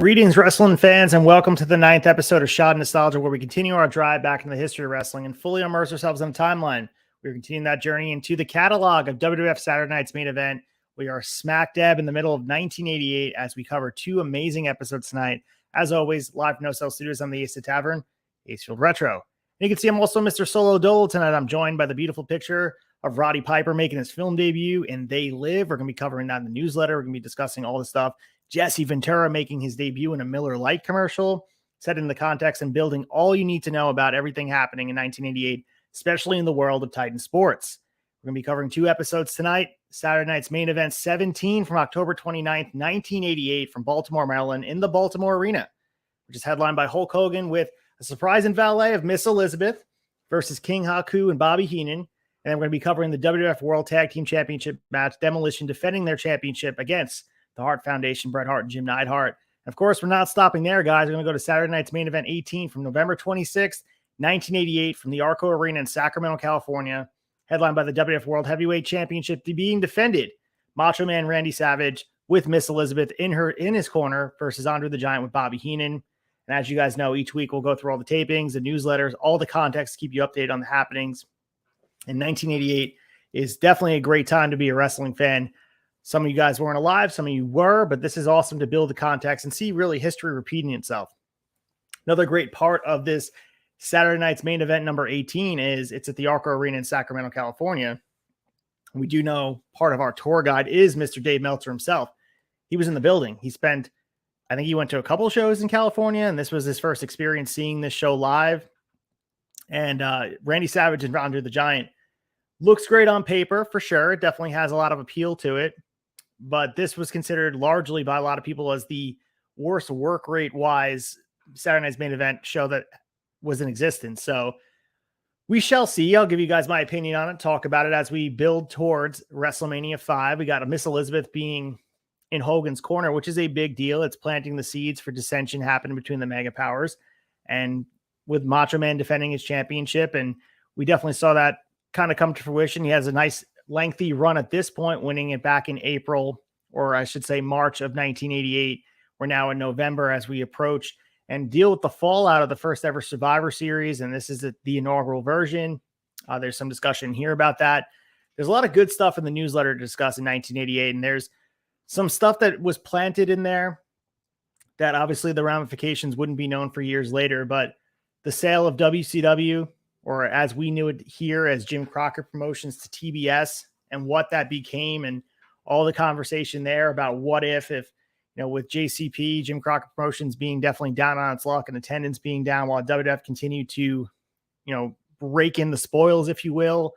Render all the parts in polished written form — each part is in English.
Greetings, wrestling fans, and welcome to the 9th episode of Shot Nostalgia, where we continue our drive back into the history of wrestling and fully immerse ourselves in the timeline. We're continuing that journey into the catalog of WWF Saturday Night's Main Event. We are smack dab in the middle of 1988 as we cover two amazing episodes tonight. As always, live from No Cell Studios on the Ace of Tavern, ACEFIELD Retro. And you can see I'm also Mr. Solo Dolo tonight. I'm joined by the beautiful picture of Roddy Piper making his film debut in They Live. We're going to be covering that in the newsletter. We're going to be discussing all the stuff. Jesse Ventura making his debut in a Miller Lite commercial, setting the context and building all you need to know about everything happening in 1988, especially in the world of Titan sports. We're going to be covering two episodes tonight. Saturday Night's Main Event 17 from October 29th, 1988 from Baltimore, Maryland in the Baltimore Arena, which is headlined by Hulk Hogan with a surprise and valet of Miss Elizabeth versus King Haku and Bobby Heenan. And then we're going to be covering the WWF World Tag Team Championship match, Demolition defending their championship against the Hart Foundation, Bret Hart and Jim Neidhart. Of course, we're not stopping there, guys. We're going to go to Saturday Night's Main Event 18 from November 26th, 1988 from the Arco Arena in Sacramento, California, headlined by the WWF World Heavyweight Championship being defended. Macho Man Randy Savage with Miss Elizabeth in his corner versus Andre the Giant with Bobby Heenan. And as you guys know, each week we'll go through all the tapings, the newsletters, all the context to keep you updated on the happenings. And 1988 is definitely a great time to be a wrestling fan. Some of you guys weren't alive, some of you were, but this is awesome to build the context and see really history repeating itself. Another great part of this Saturday Night's Main Event number 18 is it's at the Arco Arena in Sacramento, California. We do know part of our tour guide is Mr. Dave Meltzer himself. He was in the building. I think he went to a couple shows in California, and this was his first experience seeing this show live. And Randy Savage and Andre the Giant looks great on paper, for sure. It definitely has a lot of appeal to it. But this was considered largely by a lot of people as the worst work rate wise Saturday Night's Main Event show that was in existence. So we shall see. I'll give you guys my opinion on it, talk about it as we build towards WrestleMania 5. We got a Miss Elizabeth being in Hogan's corner, which is a big deal. It's planting the seeds for dissension happening between the mega powers, and with Macho Man defending his championship. And we definitely saw that kind of come to fruition. He has a nice lengthy run at this point, winning it back in April, or I should say March of 1988. We're now in November as we approach and deal with the fallout of the first ever Survivor Series. And this is the inaugural version. There's some discussion here about that. There's a lot of good stuff in the newsletter to discuss in 1988. And there's some stuff that was planted in there that obviously the ramifications wouldn't be known for years later, but the sale of WCW, or as we knew it here as Jim Crockett Promotions, to TBS, and what that became, and all the conversation there about what if, with JCP, Jim Crockett Promotions being definitely down on its luck and attendance being down while WWF continued to, rake in the spoils, if you will,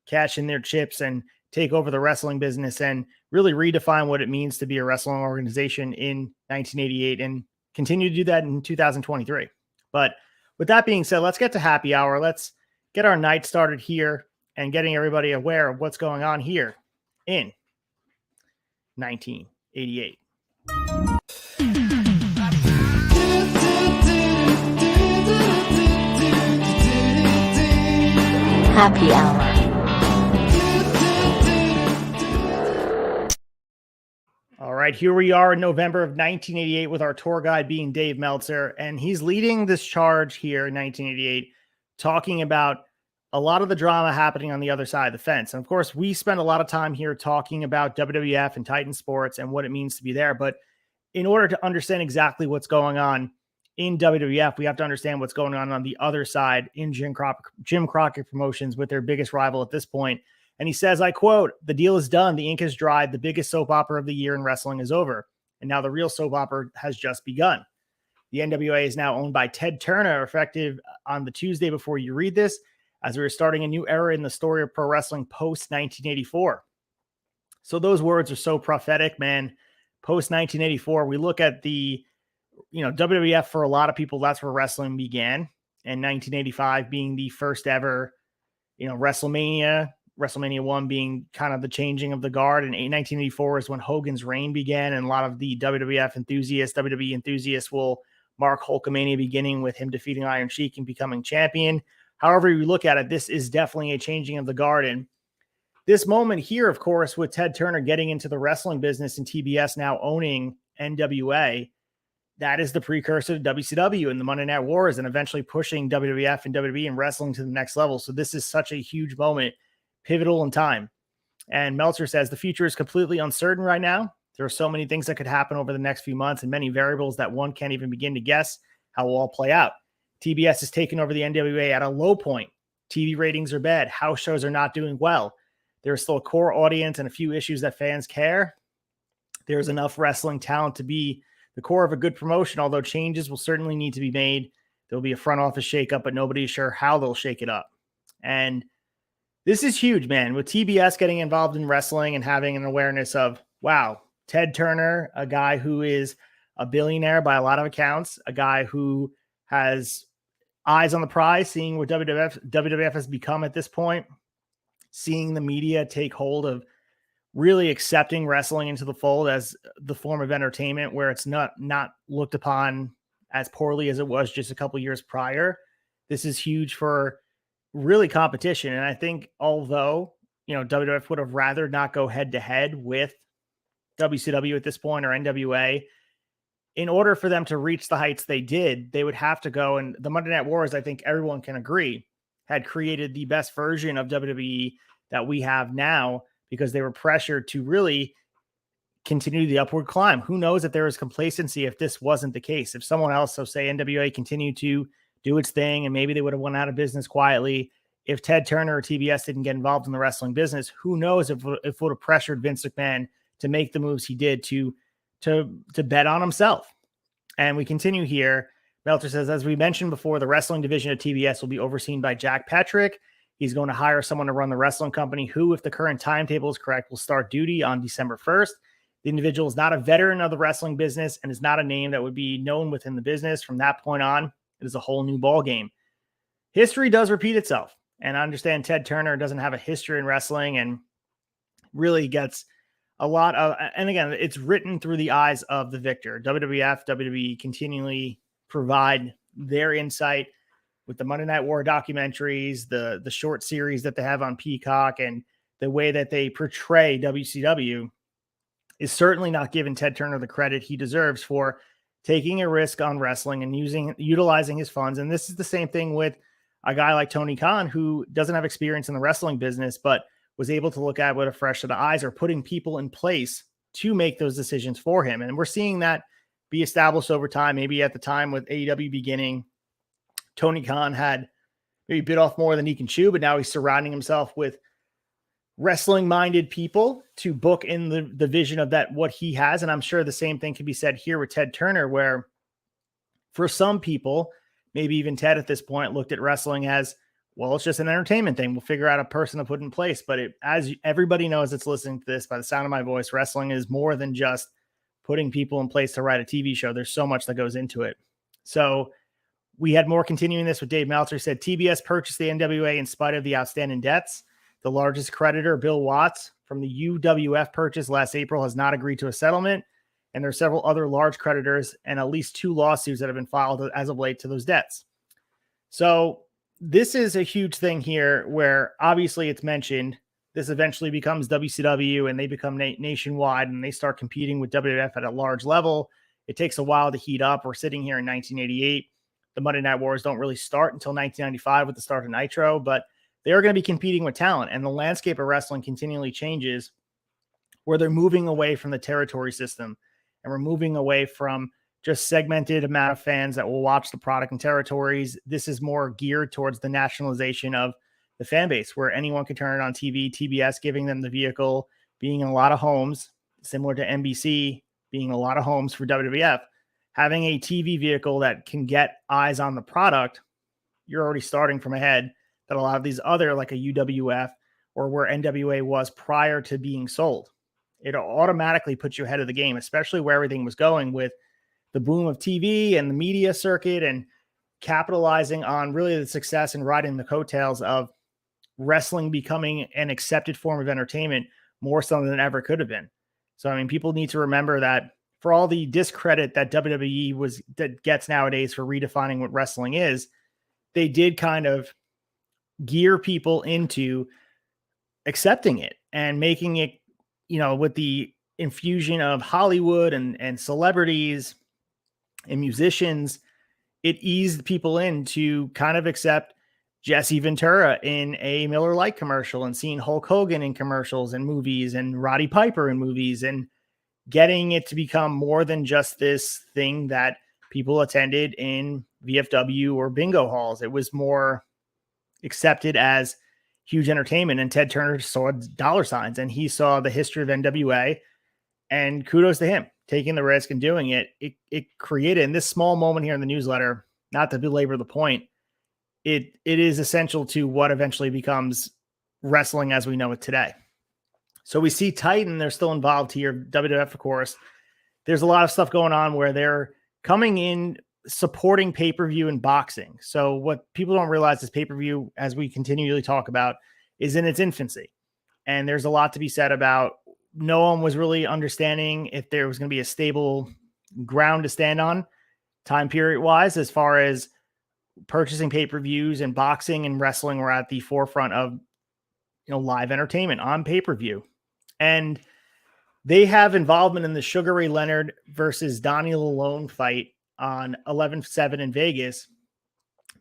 cash in their chips and take over the wrestling business and really redefine what it means to be a wrestling organization in 1988 and continue to do that in 2023. But with that being said, let's get to happy hour. Let's get our night started here and getting everybody aware of what's going on here in 1988. Happy hour. All right, here we are in November of 1988 with our tour guide being Dave Meltzer, and he's leading this charge here in 1988, talking about a lot of the drama happening on the other side of the fence. And of course, we spend a lot of time here talking about WWF and Titan Sports and what it means to be there. But in order to understand exactly what's going on in WWF, we have to understand what's going on the other side in Jim Crockett Promotions with their biggest rival at this point. And he says, I quote, "The deal is done. The ink is dried. The biggest soap opera of the year in wrestling is over. And now the real soap opera has just begun. The NWA is now owned by Ted Turner, effective on the Tuesday before you read this, as we are starting a new era in the story of pro wrestling post 1984. So those words are so prophetic, man. post 1984, we look at the, WWF for a lot of people, that's where wrestling began. And 1985 being the first ever, WrestleMania 1 being kind of the changing of the guard. And 1984 is when Hogan's reign began. And a lot of the WWF enthusiasts, WWE enthusiasts will mark Hulkamania beginning with him defeating Iron Sheik and becoming champion. However you look at it, this is definitely a changing of the guard. And this moment here, of course, with Ted Turner getting into the wrestling business and TBS now owning NWA, that is the precursor to WCW and the Monday Night Wars and eventually pushing WWF and WWE and wrestling to the next level. So this is such a huge moment, pivotal in time. And Meltzer says the future is completely uncertain right now. There are so many things that could happen over the next few months and many variables that one can't even begin to guess how it will all play out. TBS is taking over the NWA at a low point. TV ratings are bad. House shows are not doing well. There's still a core audience and a few issues that fans care. There's enough wrestling talent to be the core of a good promotion, although changes will certainly need to be made. There'll be a front office shakeup, but nobody's sure how they'll shake it up. And this is huge, man. With TBS getting involved in wrestling and having an awareness of, wow, Ted Turner, a guy who is a billionaire by a lot of accounts, a guy who has eyes on the prize, seeing what WWF has become at this point, seeing the media take hold of really accepting wrestling into the fold as the form of entertainment where it's not looked upon as poorly as it was just a couple years prior. This is huge for really competition. And I think although, WWF would have rather not go head to head with WCW at this point or NWA, in order for them to reach the heights they did, they would have to go. And the Monday Night Wars, I think everyone can agree, had created the best version of WWE that we have now, because they were pressured to really continue the upward climb. Who knows if there was complacency if this wasn't the case? If someone else, so say NWA, continued to do its thing and maybe they would have went out of business quietly. If Ted Turner or TBS didn't get involved in the wrestling business, who knows if it would have pressured Vince McMahon to make the moves he did to bet on himself. And we continue here. Meltzer says, as we mentioned before, the wrestling division of TBS will be overseen by Jack Patrick. He's going to hire someone to run the wrestling company who, if the current timetable is correct, will start duty on December 1st. The individual is not a veteran of the wrestling business and is not a name that would be known within the business. From that point on, it is a whole new ball game. History does repeat itself. And I understand Ted Turner doesn't have a history in wrestling and really gets a lot of, and again, it's written through the eyes of the victor. WWF, WWE continually provide their insight with the Monday Night War documentaries, the short series that they have on Peacock, and the way that they portray WCW is certainly not giving Ted Turner the credit he deserves for taking a risk on wrestling and utilizing his funds. And this is the same thing with a guy like Tony Khan, who doesn't have experience in the wrestling business, but was able to look at with a fresh set of eyes, or putting people in place to make those decisions for him. And we're seeing that be established over time. Maybe at the time with AEW beginning, Tony Khan had maybe bit off more than he can chew, but now he's surrounding himself with wrestling-minded people to book in the vision of that, what he has. And I'm sure the same thing can be said here with Ted Turner, where for some people, maybe even Ted at this point, looked at wrestling as, well, it's just an entertainment thing. We'll figure out a person to put in place. But as everybody knows that's listening to this, by the sound of my voice, wrestling is more than just putting people in place to write a TV show. There's so much that goes into it. So we had more continuing this with Dave Meltzer. Said TBS purchased the NWA in spite of the outstanding debts. The largest creditor, Bill Watts, from the UWF purchase last April, has not agreed to a settlement. And there are several other large creditors and at least 2 lawsuits that have been filed as of late to those debts. So this is a huge thing here where obviously it's mentioned this eventually becomes WCW and they become nationwide and they start competing with WWF at a large level. It takes a while to heat up. We're sitting here in 1988. The Monday Night Wars don't really start until 1995 with the start of Nitro, but they're going to be competing with talent, and the landscape of wrestling continually changes where they're moving away from the territory system and we're moving away from just segmented amount of fans that will watch the product in territories. This is more geared towards the nationalization of the fan base, where anyone can turn it on TV, TBS giving them the vehicle, being in a lot of homes, similar to NBC being in a lot of homes for WWF, having a TV vehicle that can get eyes on the product. You're already starting from ahead that a lot of these other, like a UWF or where NWA was prior to being sold. it automatically puts you ahead of the game, especially where everything was going with the boom of TV and the media circuit and capitalizing on really the success and riding the coattails of wrestling becoming an accepted form of entertainment more so than ever could have been. So, I mean, people need to remember that for all the discredit that WWE gets nowadays for redefining what wrestling is, they did kind of gear people into accepting it and making it, with the infusion of Hollywood and celebrities and musicians, it eased people in to kind of accept Jesse Ventura in a Miller Lite commercial and seeing Hulk Hogan in commercials and movies and Roddy Piper in movies and getting it to become more than just this thing that people attended in VFW or bingo halls. It was more accepted as huge entertainment, and Ted Turner saw dollar signs and he saw the history of NWA, and kudos to him taking the risk and doing it. It created, in this small moment here in the newsletter, not to belabor the point, it is essential to what eventually becomes wrestling as we know it today. So we see Titan, they're still involved here. WWF, of course, there's a lot of stuff going on where they're coming in supporting pay-per-view and boxing. So what people don't realize is pay-per-view, as we continually talk about, is in its infancy. And there's a lot to be said about no one was really understanding if there was going to be a stable ground to stand on time period wise, as far as purchasing pay-per-views, and boxing and wrestling were at the forefront of, live entertainment on pay-per-view. And they have involvement in the Sugar Ray Leonard versus Donnie Lalone fight on 11/7 in Vegas.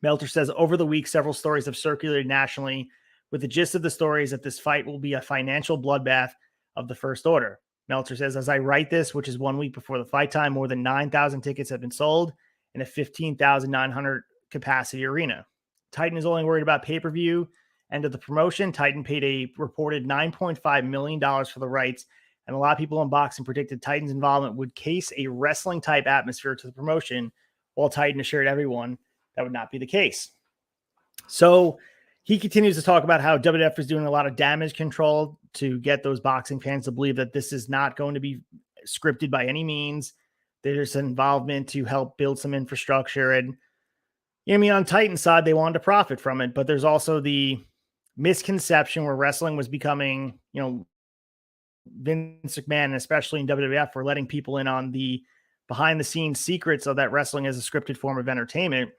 Meltzer says, over the week, several stories have circulated nationally, with the gist of the stories that this fight will be a financial bloodbath of the first order. Meltzer says, as I write this, which is 1 week before the fight time, more than 9,000 tickets have been sold in a 15,900 capacity arena. Titan is only worried about pay-per-view end of the promotion. Titan paid a reported $9.5 million for the rights, and a lot of people in boxing predicted Titan's involvement would case a wrestling-type atmosphere to the promotion, while Titan assured everyone that would not be the case. So he continues to talk about how WWF is doing a lot of damage control to get those boxing fans to believe that this is not going to be scripted by any means. There's an involvement to help build some infrastructure. And on Titan's side, they wanted to profit from it, but there's also the misconception where wrestling was becoming, Vince McMahon, and especially in WWF, were letting people in on the behind the scenes secrets of that wrestling as a scripted form of entertainment,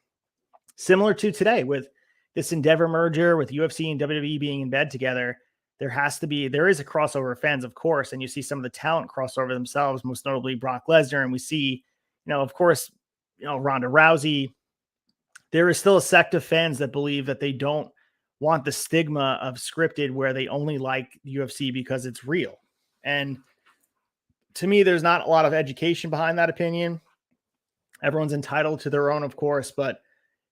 similar to today with this Endeavor merger with UFC and WWE being in bed together. There is a crossover of fans, of course, and you see some of the talent crossover themselves, most notably Brock Lesnar. And we see, of course, Ronda Rousey. There is still a sect of fans that believe that they don't want the stigma of scripted, where they only like UFC because it's real. And to me, there's not a lot of education behind that opinion. Everyone's entitled to their own, of course, but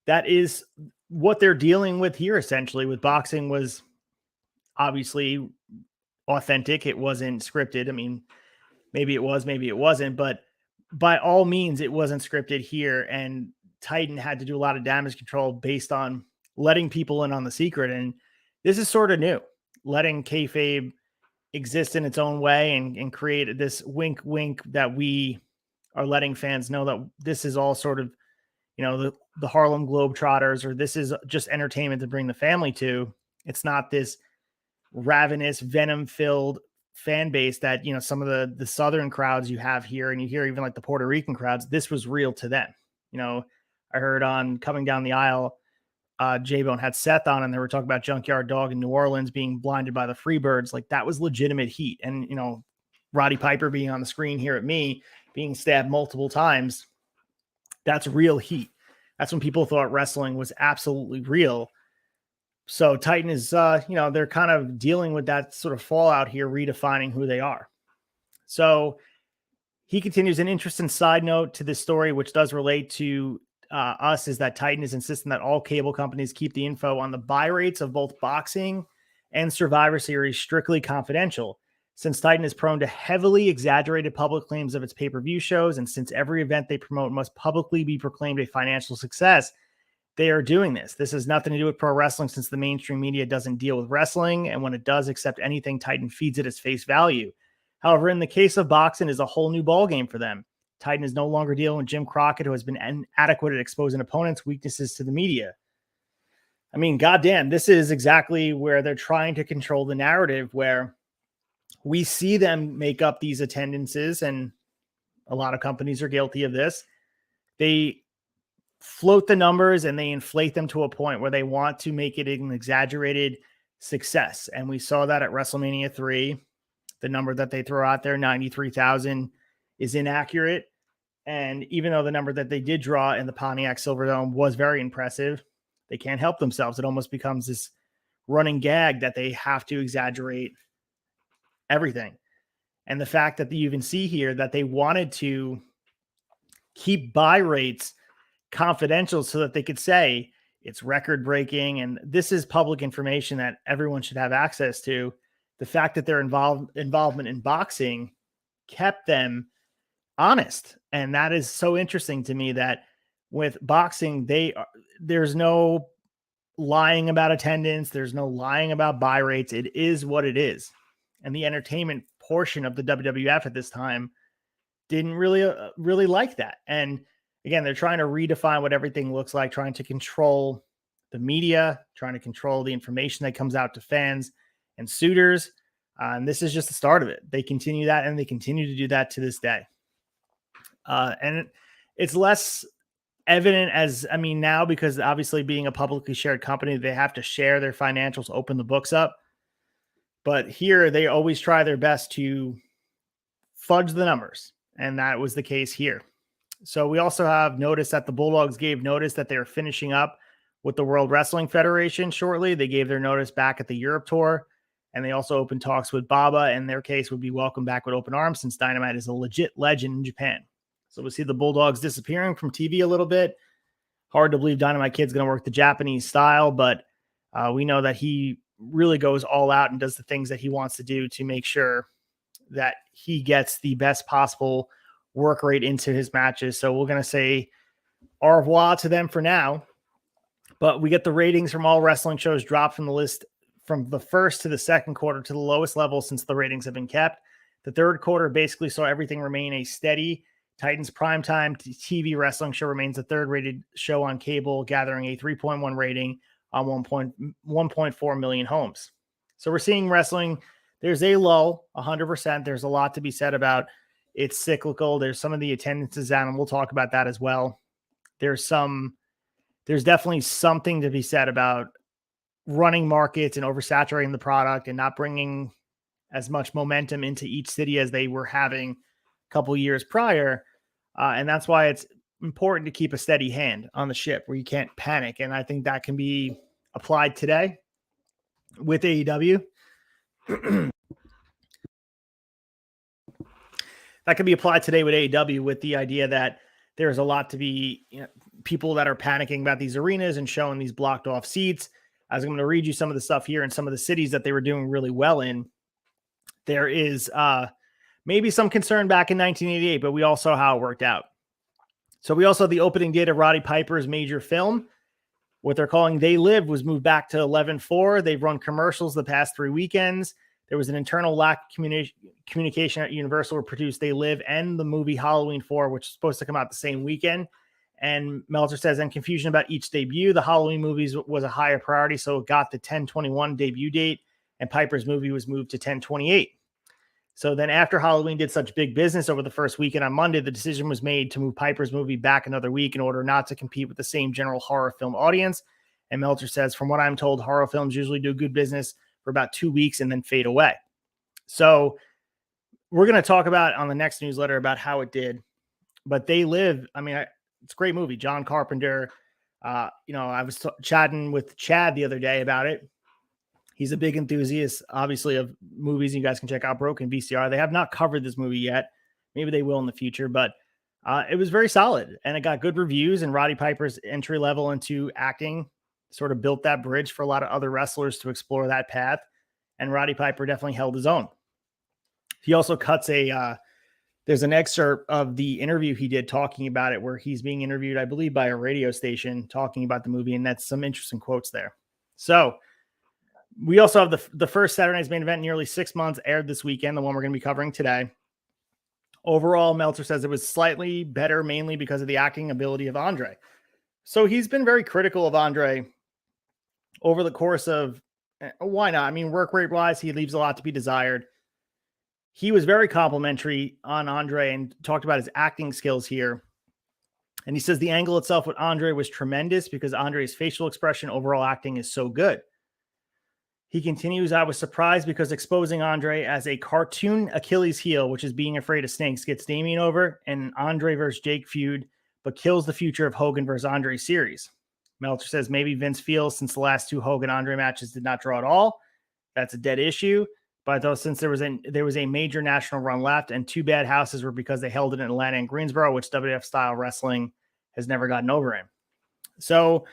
that is what they're dealing with here. Essentially, with boxing was obviously authentic. It wasn't scripted. I mean, maybe it was, maybe it wasn't, but by all means, it wasn't scripted here. And Titan had to do a lot of damage control based on letting people in on the secret. And this is sort of new, letting kayfabe exist in its own way and create this wink, wink that we are letting fans know that this is all sort of, the Harlem Globetrotters, or this is just entertainment to bring the family to. It's not this ravenous, venom-filled fan base that, some of the Southern crowds you have here, and you hear even like the Puerto Rican crowds. This was real to them. I heard on Coming Down the Aisle, J-Bone had Seth on, and they were talking about Junkyard Dog in New Orleans being blinded by the Freebirds. Like, that was legitimate heat. And, Roddy Piper being on the screen here at me, being stabbed multiple times, that's real heat. That's when people thought wrestling was absolutely real. So Titan is, they're kind of dealing with that sort of fallout here, redefining who they are. So he continues, an interesting side note to this story, which does relate to us, is that Titan is insisting that all cable companies keep the info on the buy rates of both boxing and Survivor Series strictly confidential, since Titan is prone to heavily exaggerated public claims of its pay-per-view shows, and since every event they promote must publicly be proclaimed a financial success, they are doing this. This has nothing to do with pro wrestling, since the mainstream media doesn't deal with wrestling, and when it does accept anything, Titan feeds it as face value. However, in the case of boxing, is a whole new ballgame for them. Titan is no longer dealing with Jim Crockett, who has been inadequate at exposing opponents' weaknesses to the media. I mean, goddamn, this is exactly where they're trying to control the narrative, where we see them make up these attendances, and a lot of companies are guilty of this. They float the numbers and they inflate them to a point where they want to make it an exaggerated success. And we saw that at WrestleMania 3. The number that they throw out there, 93,000, is inaccurate. And even though the number that they did draw in the Pontiac Silverdome was very impressive, they can't help themselves. It almost becomes this running gag that they have to exaggerate everything. And the fact that you even see here that they wanted to keep buy rates confidential so that they could say it's record breaking and this is public information that everyone should have access to. The fact that their involvement in boxing kept them honest. And that is so interesting to me, that with boxing, there's no lying about attendance. There's no lying about buy rates. It is what it is. And the entertainment portion of the WWF at this time didn't really like that. And again, they're trying to redefine what everything looks like, trying to control the media, trying to control the information that comes out to fans and suitors. And this is just the start of it. They continue that, and they continue to do that to this day. And it's less evident now, because obviously being a publicly shared company, they have to share their financials, open the books up. But here they always try their best to fudge the numbers. And that was the case here. So we also have noticed that the Bulldogs gave notice that they are finishing up with the World Wrestling Federation shortly. They gave their notice back at the Europe tour, and they also opened talks with Baba, and their case would be welcomed back with open arms, since Dynamite is a legit legend in Japan. So we'll see the Bulldogs disappearing from TV a little bit. Hard to believe Dynamite Kid's going to work the Japanese style, but we know that he really goes all out and does the things that he wants to do to make sure that he gets the best possible work rate into his matches. So we're going to say au revoir to them for now. But we get the ratings from all wrestling shows dropped from the list from the first to the second quarter to the lowest level since the ratings have been kept. The third quarter basically saw everything remain a steady. Titans primetime TV wrestling show remains the third rated show on cable, gathering a 3.1 rating on 1.4 million homes. So we're seeing wrestling. There's a lull, 100%. There's a lot to be said about it's cyclical. There's some of the attendances down, and we'll talk about that as well. There's definitely something to be said about running markets and oversaturating the product and not bringing as much momentum into each city as they were having a couple years prior. And that's why it's important to keep a steady hand on the ship where you can't panic. And I think that can be applied today with AEW. That can be applied today with AEW, with the idea that there's a lot to be, people that are panicking about these arenas and showing these blocked off seats. As I'm going to read you some of the stuff here in some of the cities that they were doing really well in. There is maybe some concern back in 1988, but we all saw how it worked out. So we also, the opening date of Roddy Piper's major film, what they're calling They Live, was moved back to 11/4. They've run commercials the past 3 weekends. There was an internal lack of communication at Universal to produce They Live and the movie Halloween 4, which is supposed to come out the same weekend. And Meltzer says, and confusion about each debut. The Halloween movies was a higher priority, so it got the 10/21 debut date, and Piper's movie was moved to 10/28. So then after Halloween did such big business over the first weekend on Monday, the decision was made to move Piper's movie back another week in order not to compete with the same general horror film audience. And Meltzer says, from what I'm told, horror films usually do good business for about 2 weeks and then fade away. So we're going to talk about on the next newsletter about how it did. But They Live, it's a great movie. John Carpenter, I was chatting with Chad the other day about it. He's a big enthusiast, obviously, of movies. You guys can check out Broken VCR. They have not covered this movie yet. Maybe they will in the future, but it was very solid, and it got good reviews. And Roddy Piper's entry level into acting sort of built that bridge for a lot of other wrestlers to explore that path. And Roddy Piper definitely held his own. He also cuts there's an excerpt of the interview he did talking about it, where he's being interviewed, I believe, by a radio station talking about the movie. And that's some interesting quotes there. So We also have the first Saturday Night's Main Event in nearly 6 months aired this weekend, the one we're going to be covering today. Overall, Meltzer says it was slightly better, mainly because of the acting ability of Andre. So he's been very critical of Andre over the course of, why not? I mean, work rate wise, he leaves a lot to be desired. He was very complimentary on Andre and talked about his acting skills here. And he says the angle itself with Andre was tremendous because Andre's facial expression, overall acting is so good. He continues, I was surprised because exposing Andre as a cartoon Achilles heel, which is being afraid of snakes, gets Damien over, and Andre versus Jake feud, but kills the future of Hogan versus Andre series. Meltzer says maybe Vince feels since the last 2 Hogan-Andre matches did not draw at all, that's a dead issue. But though since there was a major national run left and 2 bad houses were because they held it in Atlanta and Greensboro, which WWF-style wrestling has never gotten over him. So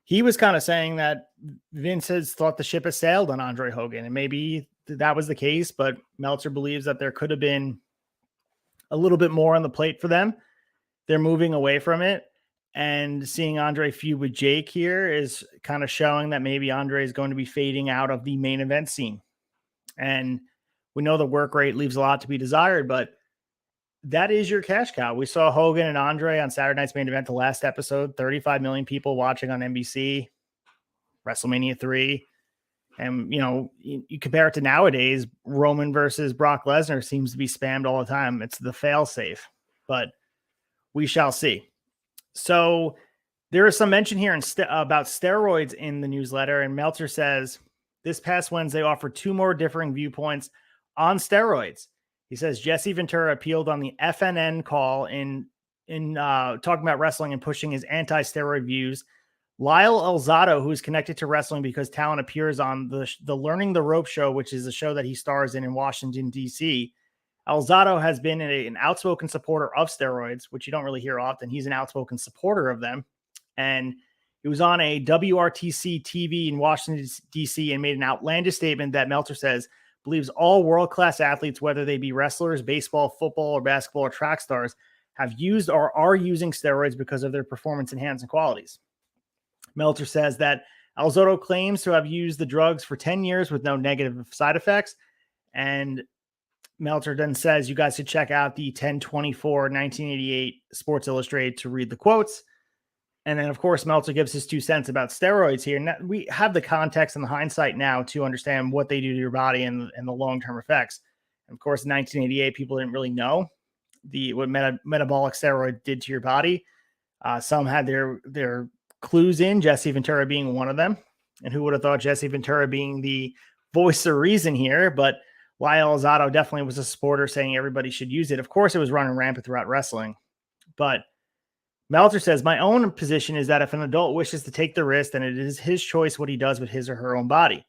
he was kind of saying that Vince has thought the ship has sailed on Andre Hogan, and maybe that was the case, but Meltzer believes that there could have been a little bit more on the plate for them. They're moving away from it, and seeing Andre feud with Jake here is kind of showing that maybe Andre is going to be fading out of the main event scene. And we know the work rate leaves a lot to be desired, but that is your cash cow. We saw Hogan and Andre on Saturday Night's Main Event, the last episode, 35 million people watching on NBC, WrestleMania 3. And, you know, you compare it to nowadays, Roman versus Brock Lesnar seems to be spammed all the time. It's the fail-safe, but we shall see. So there is some mention here about steroids in the newsletter, and Meltzer says this past Wednesday offered 2 more differing viewpoints on steroids. He says Jesse Ventura appealed on the FNN call in talking about wrestling and pushing his anti-steroid views. Lyle Elzado, who is connected to wrestling because talent appears on the Learning the Rope show, which is a show that he stars in Washington, D.C. Elzado has been an outspoken supporter of steroids, which you don't really hear often. He's an outspoken supporter of them. And he was on a WRTC TV in Washington, D.C. and made an outlandish statement that Meltzer says believes all world-class athletes, whether they be wrestlers, baseball, football, or basketball, or track stars, have used or are using steroids because of their performance-enhancing qualities. Meltzer says that Elzado claims to have used the drugs for 10 years with no negative side effects. And Meltzer then says you guys should check out the 10/24/1988 Sports Illustrated to read the quotes. And then, of course, Meltzer gives his 2 cents about steroids here. And we have the context and the hindsight now to understand what they do to your body and the long-term effects. And of course, in 1988, people didn't really know what metabolic steroid did to your body. Some had their clues in, Jesse Ventura being one of them. And who would have thought Jesse Ventura being the voice of reason here? But Lyle Elzado definitely was a supporter saying everybody should use it. Of course, it was running rampant throughout wrestling. But Meltzer says, my own position is that if an adult wishes to take the risk, then it is his choice what he does with his or her own body.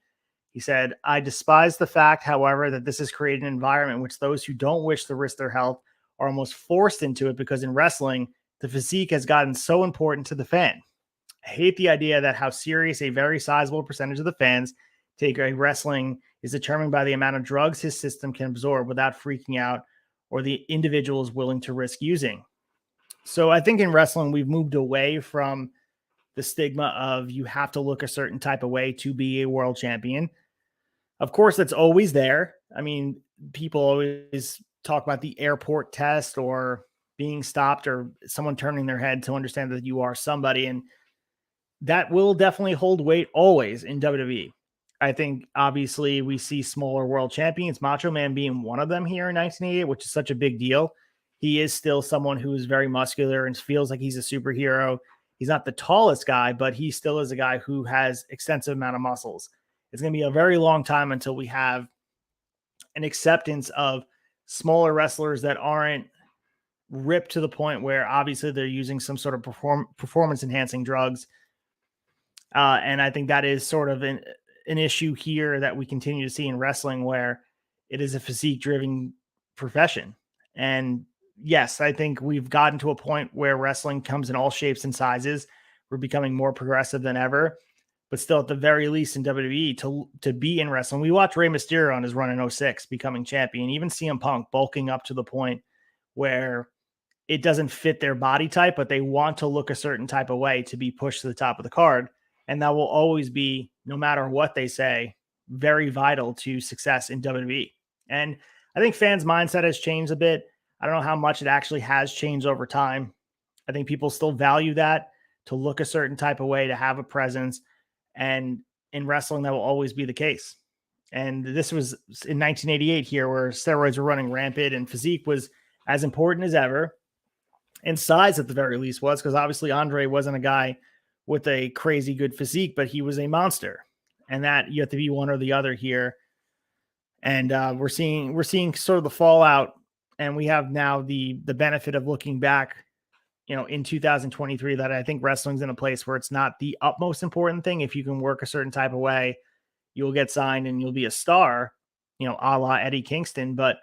He said, I despise the fact, however, that this has created an environment in which those who don't wish to risk their health are almost forced into it because in wrestling, the physique has gotten so important to the fan. I hate the idea that how serious a very sizable percentage of the fans take a wrestling is determined by the amount of drugs his system can absorb without freaking out or the individual is willing to risk using. So I think in wrestling, we've moved away from the stigma of you have to look a certain type of way to be a world champion. Of course, that's always there. I mean, people always talk about the airport test or being stopped or someone turning their head to understand that you are somebody. And that will definitely hold weight always in WWE. I think obviously we see smaller world champions, Macho Man being one of them here in 1988, which is such a big deal. He is still someone who is very muscular and feels like he's a superhero. He's not the tallest guy, but he still is a guy who has extensive amount of muscles. It's going to be a very long time until we have an acceptance of smaller wrestlers that aren't ripped to the point where obviously they're using some sort of performance enhancing drugs. And I think that is sort of an issue here that we continue to see in wrestling where it is a physique driven profession. And yes, I think we've gotten to a point where wrestling comes in all shapes and sizes. We're becoming more progressive than ever, but still at the very least in WWE to be in wrestling. We watched Rey Mysterio on his run in 06 becoming champion, even CM Punk bulking up to the point where it doesn't fit their body type, but they want to look a certain type of way to be pushed to the top of the card. And that will always be, no matter what they say, very vital to success in WWE. And I think fans' mindset has changed a bit. I don't know how much it actually has changed over time. I think people still value that, to look a certain type of way, to have a presence. And in wrestling, that will always be the case. And this was in 1988 here, where steroids were running rampant and physique was as important as ever. And size, at the very least, was, because obviously Andre wasn't a guy with a crazy good physique, but he was a monster. And that you have to be one or the other here. And we're seeing sort of the fallout, and we have now the benefit of looking back, in 2023, that I think wrestling's in a place where it's not the utmost important thing. If you can work a certain type of way, you'll get signed and you'll be a star, a la Eddie Kingston. But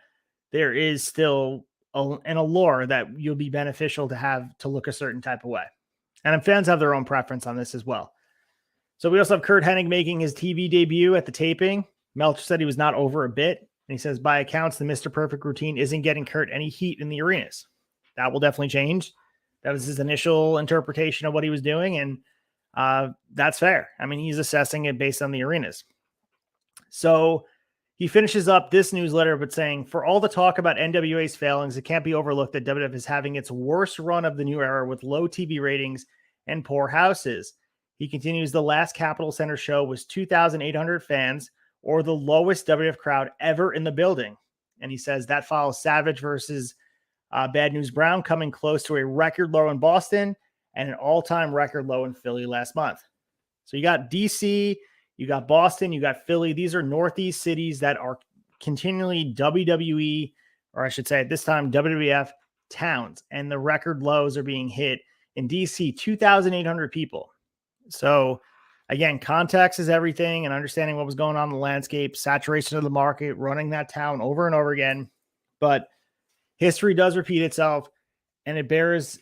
there is still an allure that you'll be beneficial to have to look a certain type of way. And fans have their own preference on this as well. So we also have Curt Hennig making his TV debut at the taping. Meltzer said he was not over a bit. And he says, by accounts, the Mr. Perfect routine isn't getting Curt any heat in the arenas. That will definitely change. That was his initial interpretation of what he was doing. And that's fair. I mean, he's assessing it based on the arenas. So he finishes up this newsletter with saying, for all the talk about NWA's failings, it can't be overlooked that WWF is having its worst run of the new era with low TV ratings and poor houses. He continues, the last Capitol Center show was 2,800 fans, or the lowest WWF crowd ever in the building. And he says that follows Savage versus Bad News Brown, coming close to a record low in Boston and an all-time record low in Philly last month. So you got DC, you got Boston, you got Philly. These are Northeast cities that are continually WWE, or I should say at this time, WWF towns. And the record lows are being hit in DC, 2,800 people. So again, context is everything, and understanding what was going on in the landscape, saturation of the market, running that town over and over again. But history does repeat itself, and it bears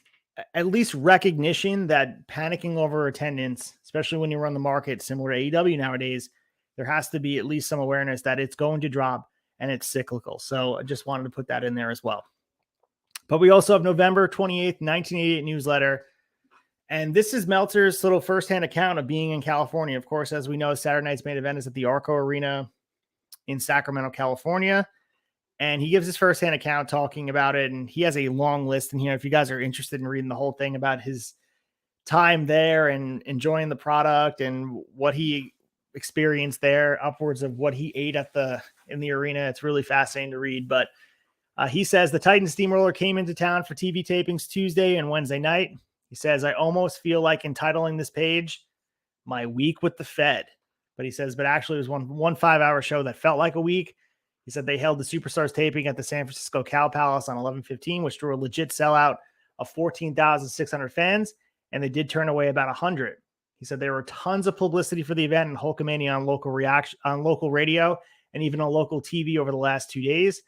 at least recognition that panicking over attendance, especially when you run the market similar to AEW nowadays, there has to be at least some awareness that it's going to drop and it's cyclical. So I just wanted to put that in there as well. But we also have November 28th, 1988 newsletter. And this is Meltzer's little firsthand account of being in California. Of course, as we know, Saturday night's main event is at the Arco Arena in Sacramento, California. And he gives his firsthand account talking about it. And he has a long list. And, if you guys are interested in reading the whole thing about his time there and enjoying the product and what he experienced there, upwards of what he ate in the arena, it's really fascinating to read. But he says the Titan Steamroller came into town for TV tapings Tuesday and Wednesday night. He says, I almost feel like entitling this page my week with the Fed. But he says, but actually it was one 5-hour show that felt like a week. He said they held the Superstars taping at the San Francisco Cow Palace on 11/15, which drew a legit sellout of 14,600 fans, and they did turn away about 100. He said there were tons of publicity for the event and Hulkamania on local radio and even on local TV over the last 2 days.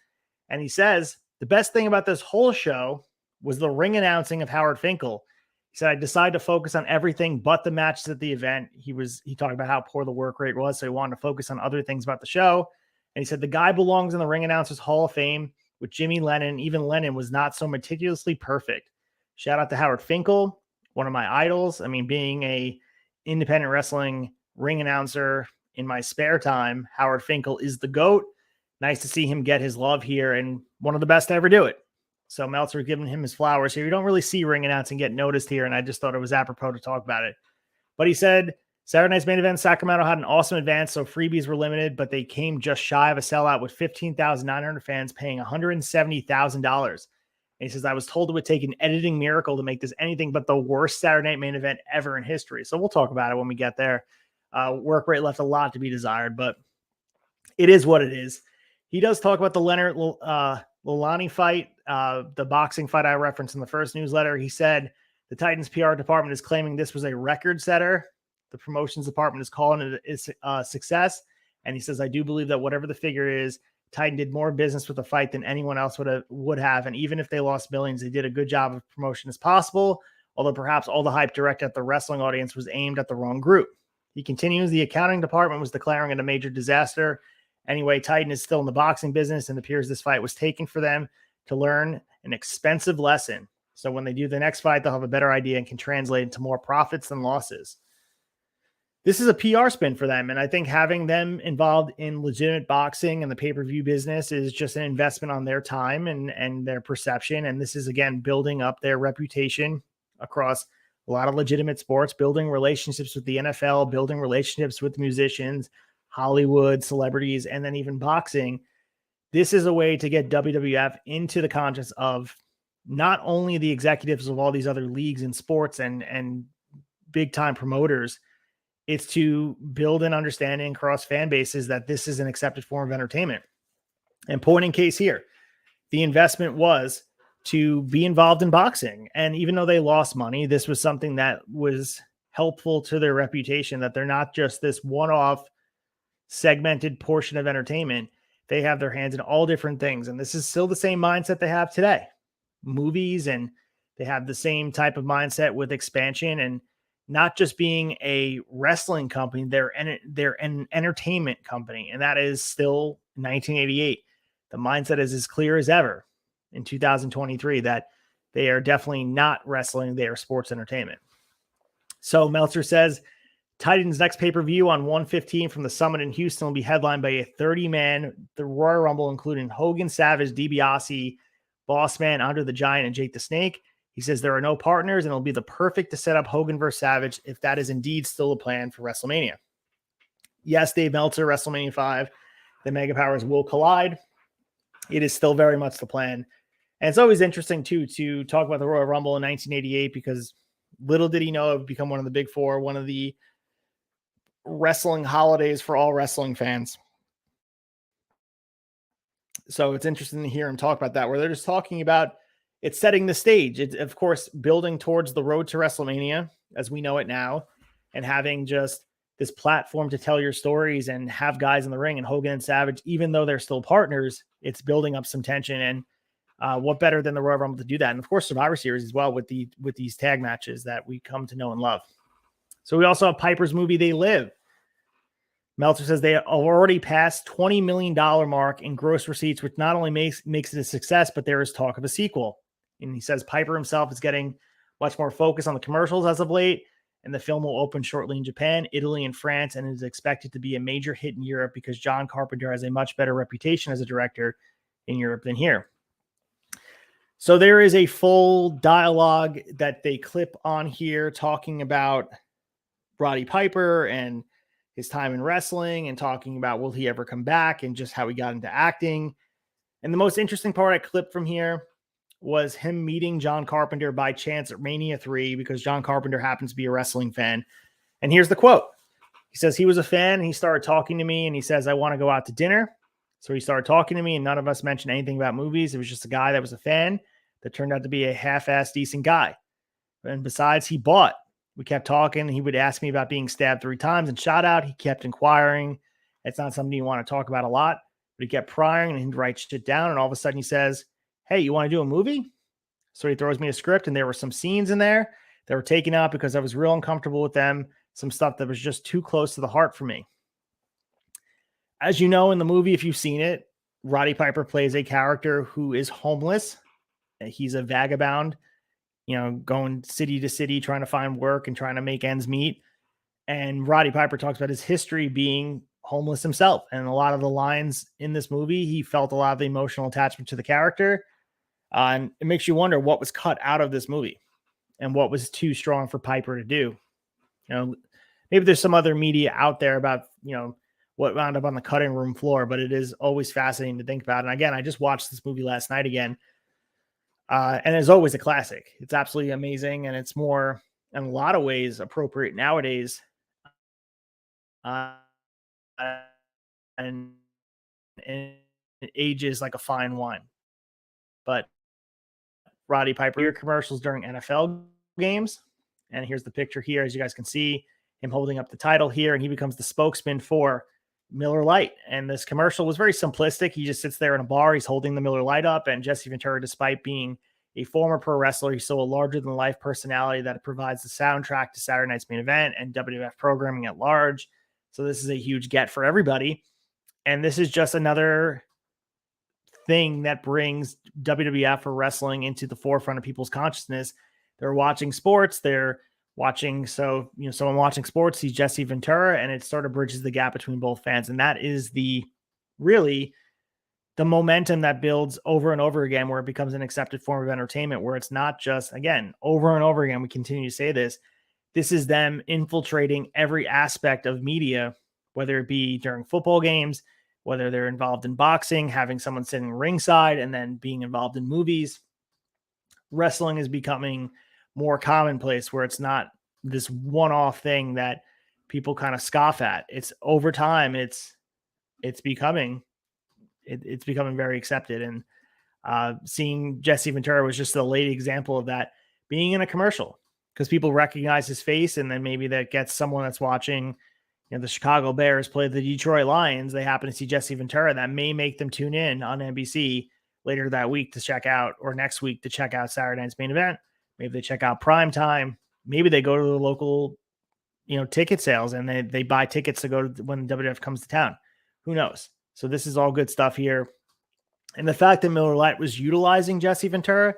And he says the best thing about this whole show was the ring announcing of Howard Finkel. He said, I decided to focus on everything but the matches at the event. He talked about how poor the work rate was, so he wanted to focus on other things about the show. And he said, the guy belongs in the Ring Announcers Hall of Fame with Jimmy Lennon. Even Lennon was not so meticulously perfect. Shout out to Howard Finkel, one of my idols. I mean, being a independent wrestling ring announcer in my spare time, Howard Finkel is the GOAT. Nice to see him get his love here, and one of the best to ever do it. So Meltzer giving him his flowers here. You don't really see ring announcing get noticed here, and I just thought it was apropos to talk about it. But he said, Saturday night's main event, Sacramento had an awesome advance, so freebies were limited, but they came just shy of a sellout with 15,900 fans paying $170,000. And he says, I was told it would take an editing miracle to make this anything but the worst Saturday night main event ever in history. So we'll talk about it when we get there. Work rate left a lot to be desired, but it is what it is. He does talk about the Leonard Lilani fight, the boxing fight I referenced in the first newsletter. He said the Titans PR department is claiming this was a record setter. The promotions department is calling it a success. And he says, I do believe that whatever the figure is, Titan did more business with the fight than anyone else would have. And even if they lost millions, they did a good job of promotion as possible. Although perhaps all the hype directed at the wrestling audience was aimed at the wrong group. He continues, the accounting department was declaring it a major disaster. Anyway, Titan is still in the boxing business, and it appears this fight was taken for them to learn an expensive lesson. So when they do the next fight, they'll have a better idea and can translate into more profits than losses. this is a PR spin for them. And I think having them involved in legitimate boxing and the pay-per-view business is just an investment on their time and their perception. And this is, again, building up their reputation across a lot of legitimate sports, building relationships with the NFL, building relationships with musicians, Hollywood, celebrities, and then even boxing. This is a way to get WWF into the conscience of not only the executives of all these other leagues and sports and big time promoters. It's to build an understanding across fan bases that this is an accepted form of entertainment. And point in case here, the investment was to be involved in boxing. And even though they lost money, this was something that was helpful to their reputation, that they're not just this one-off segmented portion of entertainment. They have their hands in all different things. And this is still the same mindset they have today. Movies, and they have the same type of mindset with expansion and not just being a wrestling company, they're an entertainment company. And that is still 1988. The mindset is as clear as ever in 2023 that they are definitely not wrestling, they are sports entertainment. So Meltzer says Titans' next pay-per-view on 1/15 from the Summit in Houston will be headlined by a 30-man, the Royal Rumble, including Hogan, Savage, DiBiase, Bossman, Andre the Giant, and Jake the Snake. He says there are no partners, and it'll be the perfect to set up Hogan versus Savage if that is indeed still a plan for WrestleMania. Yes, Dave Meltzer, WrestleMania 5, the Mega Powers will collide. It is still very much the plan. And it's always interesting, too, to talk about the Royal Rumble in 1988 because little did he know it would become one of the big four, one of the wrestling holidays for all wrestling fans. So it's interesting to hear him talk about that, where they're just talking about it's setting the stage. It's, of course, building towards the road to WrestleMania as we know it now, and having just this platform to tell your stories and have guys in the ring, and Hogan and Savage, even though they're still partners, it's building up some tension. And what better than the Royal Rumble to do that? And of course, Survivor Series as well with these tag matches that we come to know and love. So we also have Piper's movie, They Live. Meltzer says they already passed $20 million mark in gross receipts, which not only makes it a success, but there is talk of a sequel. And he says Piper himself is getting much more focus on the commercials as of late, and the film will open shortly in Japan, Italy, and France, and is expected to be a major hit in Europe because John Carpenter has a much better reputation as a director in Europe than here. So there is a full dialogue that they clip on here talking about Roddy Piper and his time in wrestling and talking about will he ever come back and just how he got into acting. And the most interesting part I clipped from here was him meeting John Carpenter by chance at Mania 3 because John Carpenter happens to be a wrestling fan. And here's the quote. He says he was a fan and he started talking to me and he says, I want to go out to dinner. So he started talking to me and none of us mentioned anything about movies. It was just a guy that was a fan that turned out to be a half-assed decent guy. And besides, he bought. We kept talking. He would ask me about being stabbed 3 times and shot out. He kept inquiring. It's not something you want to talk about a lot, but he kept prying and he'd write shit down. And all of a sudden he says, hey, you want to do a movie? So he throws me a script and there were some scenes in there that were taken out because I was real uncomfortable with them. Some stuff that was just too close to the heart for me. As you know, in the movie, if you've seen it, Roddy Piper plays a character who is homeless. He's a vagabond, going city to city, trying to find work and trying to make ends meet. And Roddy Piper talks about his history being homeless himself. And a lot of the lines in this movie, he felt a lot of the emotional attachment to the character. And it makes you wonder what was cut out of this movie and what was too strong for Piper to do. Maybe there's some other media out there about, what wound up on the cutting room floor, but it is always fascinating to think about. And again, I just watched this movie last night again. And it's always a classic. It's absolutely amazing. And it's more, in a lot of ways, appropriate nowadays. And it ages like a fine wine. But Roddy Piper, your commercials during NFL games. And here's the picture here. As you guys can see, him holding up the title here. And he becomes the spokesman for Miller Lite. And this commercial was very simplistic. He just sits there in a bar. He's holding the Miller Lite up. And Jesse Ventura, despite being a former pro wrestler, he's still a larger-than-life personality that provides the soundtrack to Saturday Night's Main Event and WWF programming at large. So this is a huge get for everybody. And this is just another thing that brings WWF or wrestling into the forefront of people's consciousness. They're watching sports. They're watching. So, someone watching sports sees Jesse Ventura, and it sort of bridges the gap between both fans. And that is really the momentum that builds over and over again, where it becomes an accepted form of entertainment, where it's not just, again, over and over again, we continue to say this. This is them infiltrating every aspect of media, whether it be during football games, whether they're involved in boxing, having someone sitting ringside, and then being involved in movies. Wrestling is becoming more commonplace, where it's not this one-off thing that people kind of scoff at. It's over time, it's becoming very accepted. And seeing Jesse Ventura was just a late example of that, being in a commercial, because people recognize his face, and then maybe that gets someone that's watching, the Chicago Bears play the Detroit Lions. They happen to see Jesse Ventura. That may make them tune in on NBC later that week to check out, or next week to check out Saturday Night's Main Event. Maybe they check out Prime Time. Maybe they go to the local, ticket sales, and they buy tickets to go to when WWF comes to town. Who knows? So this is all good stuff here. And the fact that Miller Lite was utilizing Jesse Ventura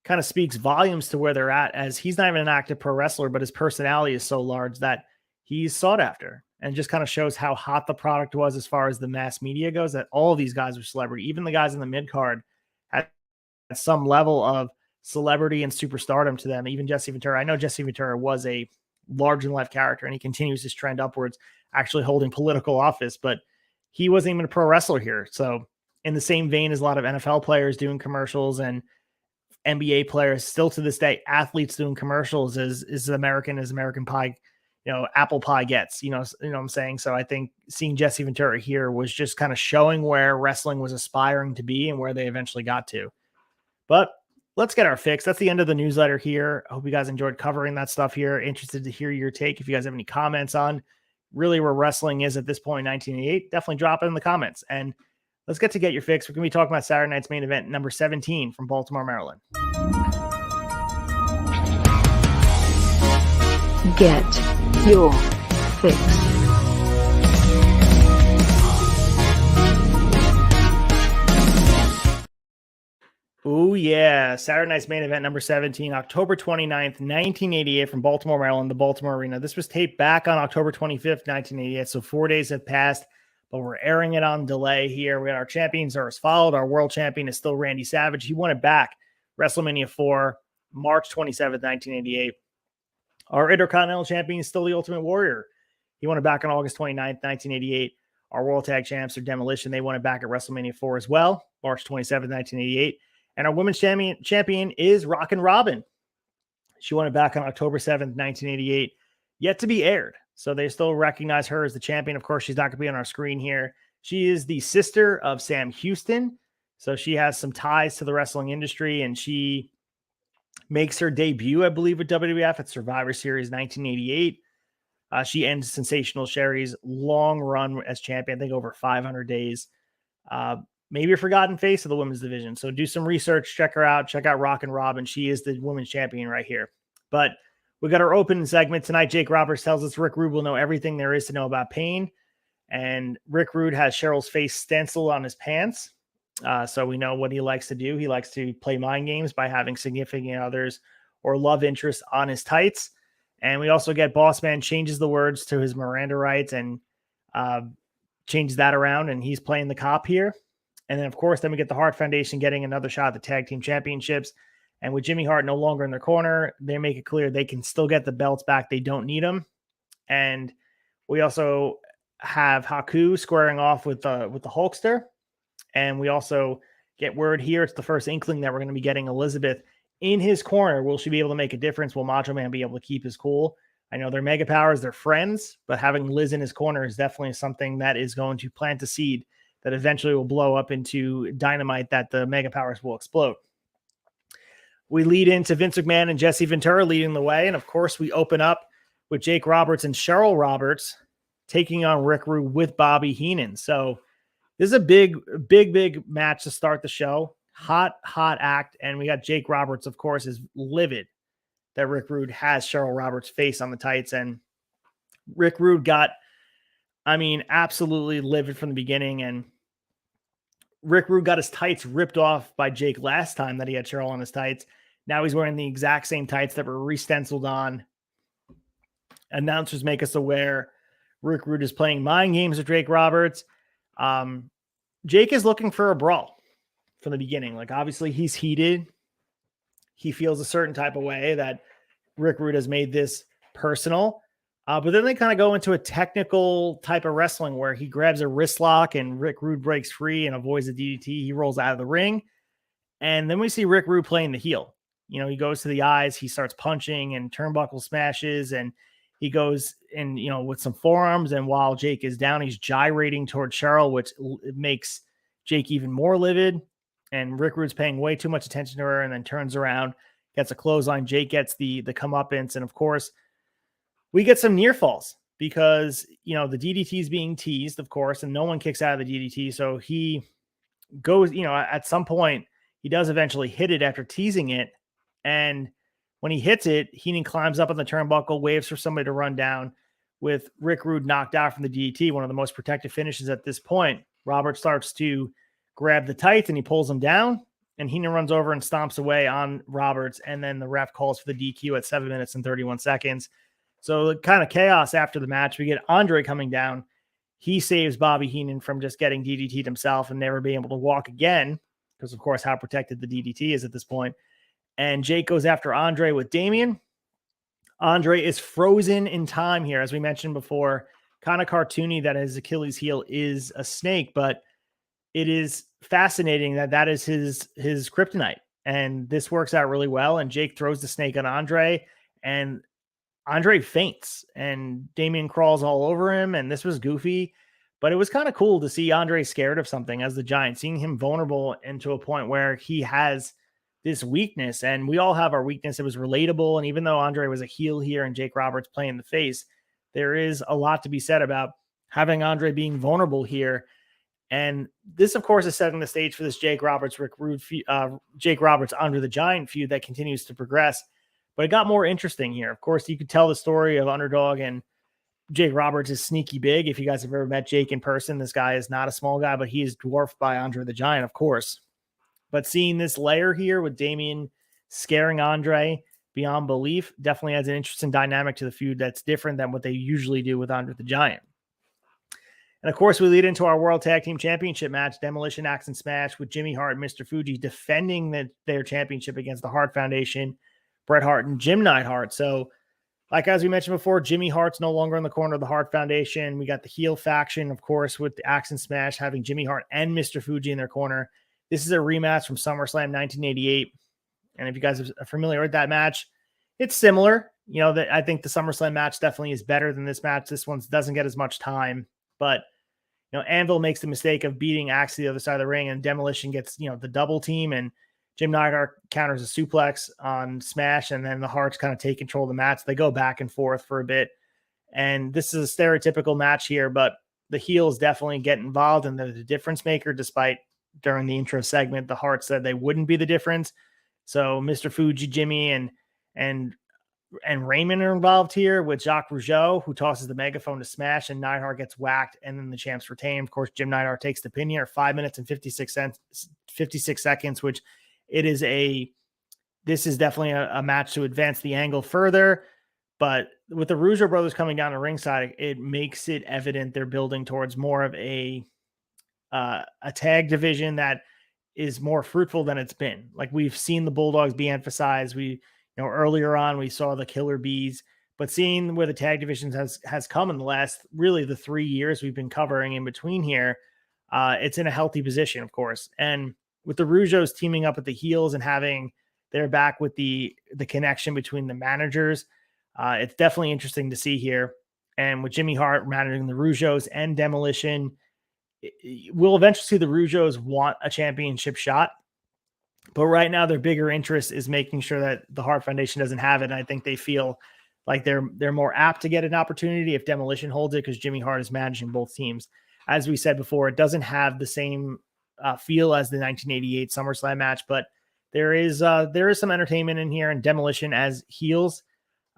kind of speaks volumes to where they're at, as he's not even an active pro wrestler, but his personality is so large that he's sought after, and just kind of shows how hot the product was as far as the mass media goes, that all of these guys were celebrity. Even the guys in the mid card had some level of celebrity and superstardom to them. Even Jesse Ventura. I know Jesse Ventura was a large in life character, and he continues his trend upwards, actually holding political office, but he wasn't even a pro wrestler here. So in the same vein as a lot of NFL players doing commercials and NBA players, still to this day, athletes doing commercials is American pie, apple pie gets, you know what I'm saying? So I think seeing Jesse Ventura here was just kind of showing where wrestling was aspiring to be and where they eventually got to. But let's get our fix. That's the end of the newsletter here. I hope you guys enjoyed covering that stuff here. Interested to hear your take. If you guys have any comments on really where wrestling is at this point in 1988, definitely drop it in the comments. And let's get your fix. We're going to be talking about Saturday Night's Main Event number 17 from Baltimore, Maryland. Get your fix. Oh, yeah. Saturday Night's Main Event number 17, October 29th, 1988 from Baltimore, Maryland, the Baltimore Arena. This was taped back on October 25th, 1988, so 4 days have passed, but we're airing it on delay here. We got our champions are as followed. Our world champion is still Randy Savage. He won it back WrestleMania 4, March 27th, 1988. Our Intercontinental champion is still the Ultimate Warrior. He won it back on August 29th, 1988. Our World Tag Champs are Demolition. They won it back at WrestleMania 4 as well, March 27th, 1988. And our women's champion is Rockin' Robin. She won it back on October 7th, 1988. Yet to be aired. So they still recognize her as the champion. Of course, she's not going to be on our screen here. She is the sister of Sam Houston. So she has some ties to the wrestling industry, and she makes her debut, I believe, with WWF at Survivor Series 1988. She ends Sensational Sherry's long run as champion, I think over 500 days. Maybe a forgotten face of the women's division. So do some research, check her out, check out Rockin' Robin. She is the women's champion right here. But we got our opening segment tonight. Jake Roberts tells us Rick Rude will know everything there is to know about pain. And Rick Rude has Cheryl's face stenciled on his pants. So we know what he likes to do. He likes to play mind games by having significant others or love interests on his tights. And we also get Boss Man changes the words to his Miranda rights and changes that around. And he's playing the cop here. And then, of course, then we get the Hart Foundation getting another shot at the tag team championships. And with Jimmy Hart no longer in their corner, they make it clear they can still get the belts back. They don't need them. And we also have Haku squaring off with the Hulkster. And we also get word here. It's the first inkling that we're going to be getting Elizabeth in his corner. Will she be able to make a difference? Will Macho Man be able to keep his cool? I know they're mega powers, they're friends, but having Liz in his corner is definitely something that is going to plant a seed that eventually will blow up into dynamite that the mega powers will explode. We lead into Vince McMahon and Jesse Ventura leading the way. And of course, we open up with Jake Roberts and Cheryl Roberts taking on Rick Rude with Bobby Heenan. So this is a big match to start the show. Hot act. And we got Jake Roberts, of course, is livid that Rick Rude has Cheryl Roberts' face on the tights. And Rick Rude got, absolutely livid from the beginning. And Rick Rude got his tights ripped off by Jake last time that he had Cheryl on his tights. Now he's wearing the exact same tights that were re-stenciled on announcers make us aware Rick Rude is playing mind games with Jake Roberts. Jake is looking for a brawl from the beginning. Like, obviously he's heated. He feels a certain type of way that Rick Rude has made this personal. But then they kind of go into a technical type of wrestling where he grabs a wrist lock and Rick Rude breaks free and avoids the DDT. He rolls out of the ring. And then we see Rick Rude playing the heel. You know, he goes to the eyes, he starts punching and turnbuckle smashes, and he goes in, you know, with some forearms. And while Jake is down, he's gyrating towards Cheryl, which makes Jake even more livid. And Rick Rude's paying way too much attention to her and then turns around, gets a clothesline. Jake gets the comeuppance. And of course, we get some near falls because, you know, the DDT is being teased, of course, and no one kicks out of the DDT. So he goes, you know, at some point, he does eventually hit it after teasing it. And when he hits it, Heenan climbs up on the turnbuckle, waves for somebody to run down with Rick Rude knocked out from the DDT, one of the most protected finishes at this point. Robert starts to grab the tights and he pulls him down, and Heenan runs over and stomps away on Roberts. And then the ref calls for the DQ at 7 minutes and 31 seconds. So kind of chaos after the match. We get Andre coming down. He saves Bobby Heenan from just getting DDT'd himself and never being able to walk again, because of course how protected the DDT is at this point. And Jake goes after Andre with Damien. Andre is frozen in time here, as we mentioned before. Kind of cartoony that his Achilles heel is a snake, but it is fascinating that that is his kryptonite. And this works out really well. And Jake throws the snake on Andre, and Andre faints, and Damien crawls all over him. And this was goofy, but it was kind of cool to see Andre scared of something as the Giant, seeing him vulnerable and to a point where he has this weakness. And we all have our weakness. It was relatable. And even though Andre was a heel here and Jake Roberts playing the face, there is a lot to be said about having Andre being vulnerable here. And this, of course, is setting the stage for this Jake Roberts, Jake Roberts, Andre the Giant feud that continues to progress. But it got more interesting here. Of course, you could tell the story of Underdog and Jake Roberts is sneaky big. If you guys have ever met Jake in person, this guy is not a small guy, but he is dwarfed by Andre the Giant, of course. But seeing this layer here with Damien scaring Andre beyond belief definitely adds an interesting dynamic to the feud that's different than what they usually do with Andre the Giant. And of course, we lead into our World Tag Team Championship match, Demolition, Axe and Smash, with Jimmy Hart and Mr. Fuji defending their championship against the Hart Foundation, Bret Hart and Jim Neidhart. So, like as we mentioned before, Jimmy Hart's no longer in the corner of the Hart Foundation. We got the heel faction, of course, with the Axe and Smash having Jimmy Hart and Mr. Fuji in their corner. This is a rematch from SummerSlam 1988. And if you guys are familiar with that match, it's similar. You know, I think the SummerSlam match definitely is better than this match. This one doesn't get as much time. But, you know, Anvil makes the mistake of beating Axe to the other side of the ring, and Demolition gets, you know, the double team, and Jim Neidhart counters a suplex on Smash, and then the Harts kind of take control of the match. They go back and forth for a bit. And this is a stereotypical match here, but the heels definitely get involved, and they're the difference maker, despite during the intro segment, the Harts said they wouldn't be the difference. So Mr. Fuji, Jimmy, and Raymond are involved here with Jacques Rougeau, who tosses the megaphone to Smash, and Neidhart gets whacked, and then the champs retain. Of course, Jim Neidhart takes the pin here, 5 minutes and 56 seconds, which this is definitely a match to advance the angle further. But with the Rougeau brothers coming down to ringside, it makes it evident they're building towards more of a tag division that is more fruitful than it's been. Like, we've seen the Bulldogs be emphasized. Earlier on, we saw the Killer Bees, but seeing where the tag divisions has come in the last, really the 3 years we've been covering in between here, it's in a healthy position, of course. And with the Rougeaus teaming up with the heels and having their back with the connection between the managers, it's definitely interesting to see here. And with Jimmy Hart managing the Rougeaus and Demolition, we'll eventually see the Rougeaus want a championship shot. But right now, their bigger interest is making sure that the Hart Foundation doesn't have it. And I think they feel like they're more apt to get an opportunity if Demolition holds it, because Jimmy Hart is managing both teams. As we said before, it doesn't have the same feel as the 1988 SummerSlam match, but there is some entertainment in here. And Demolition as heels,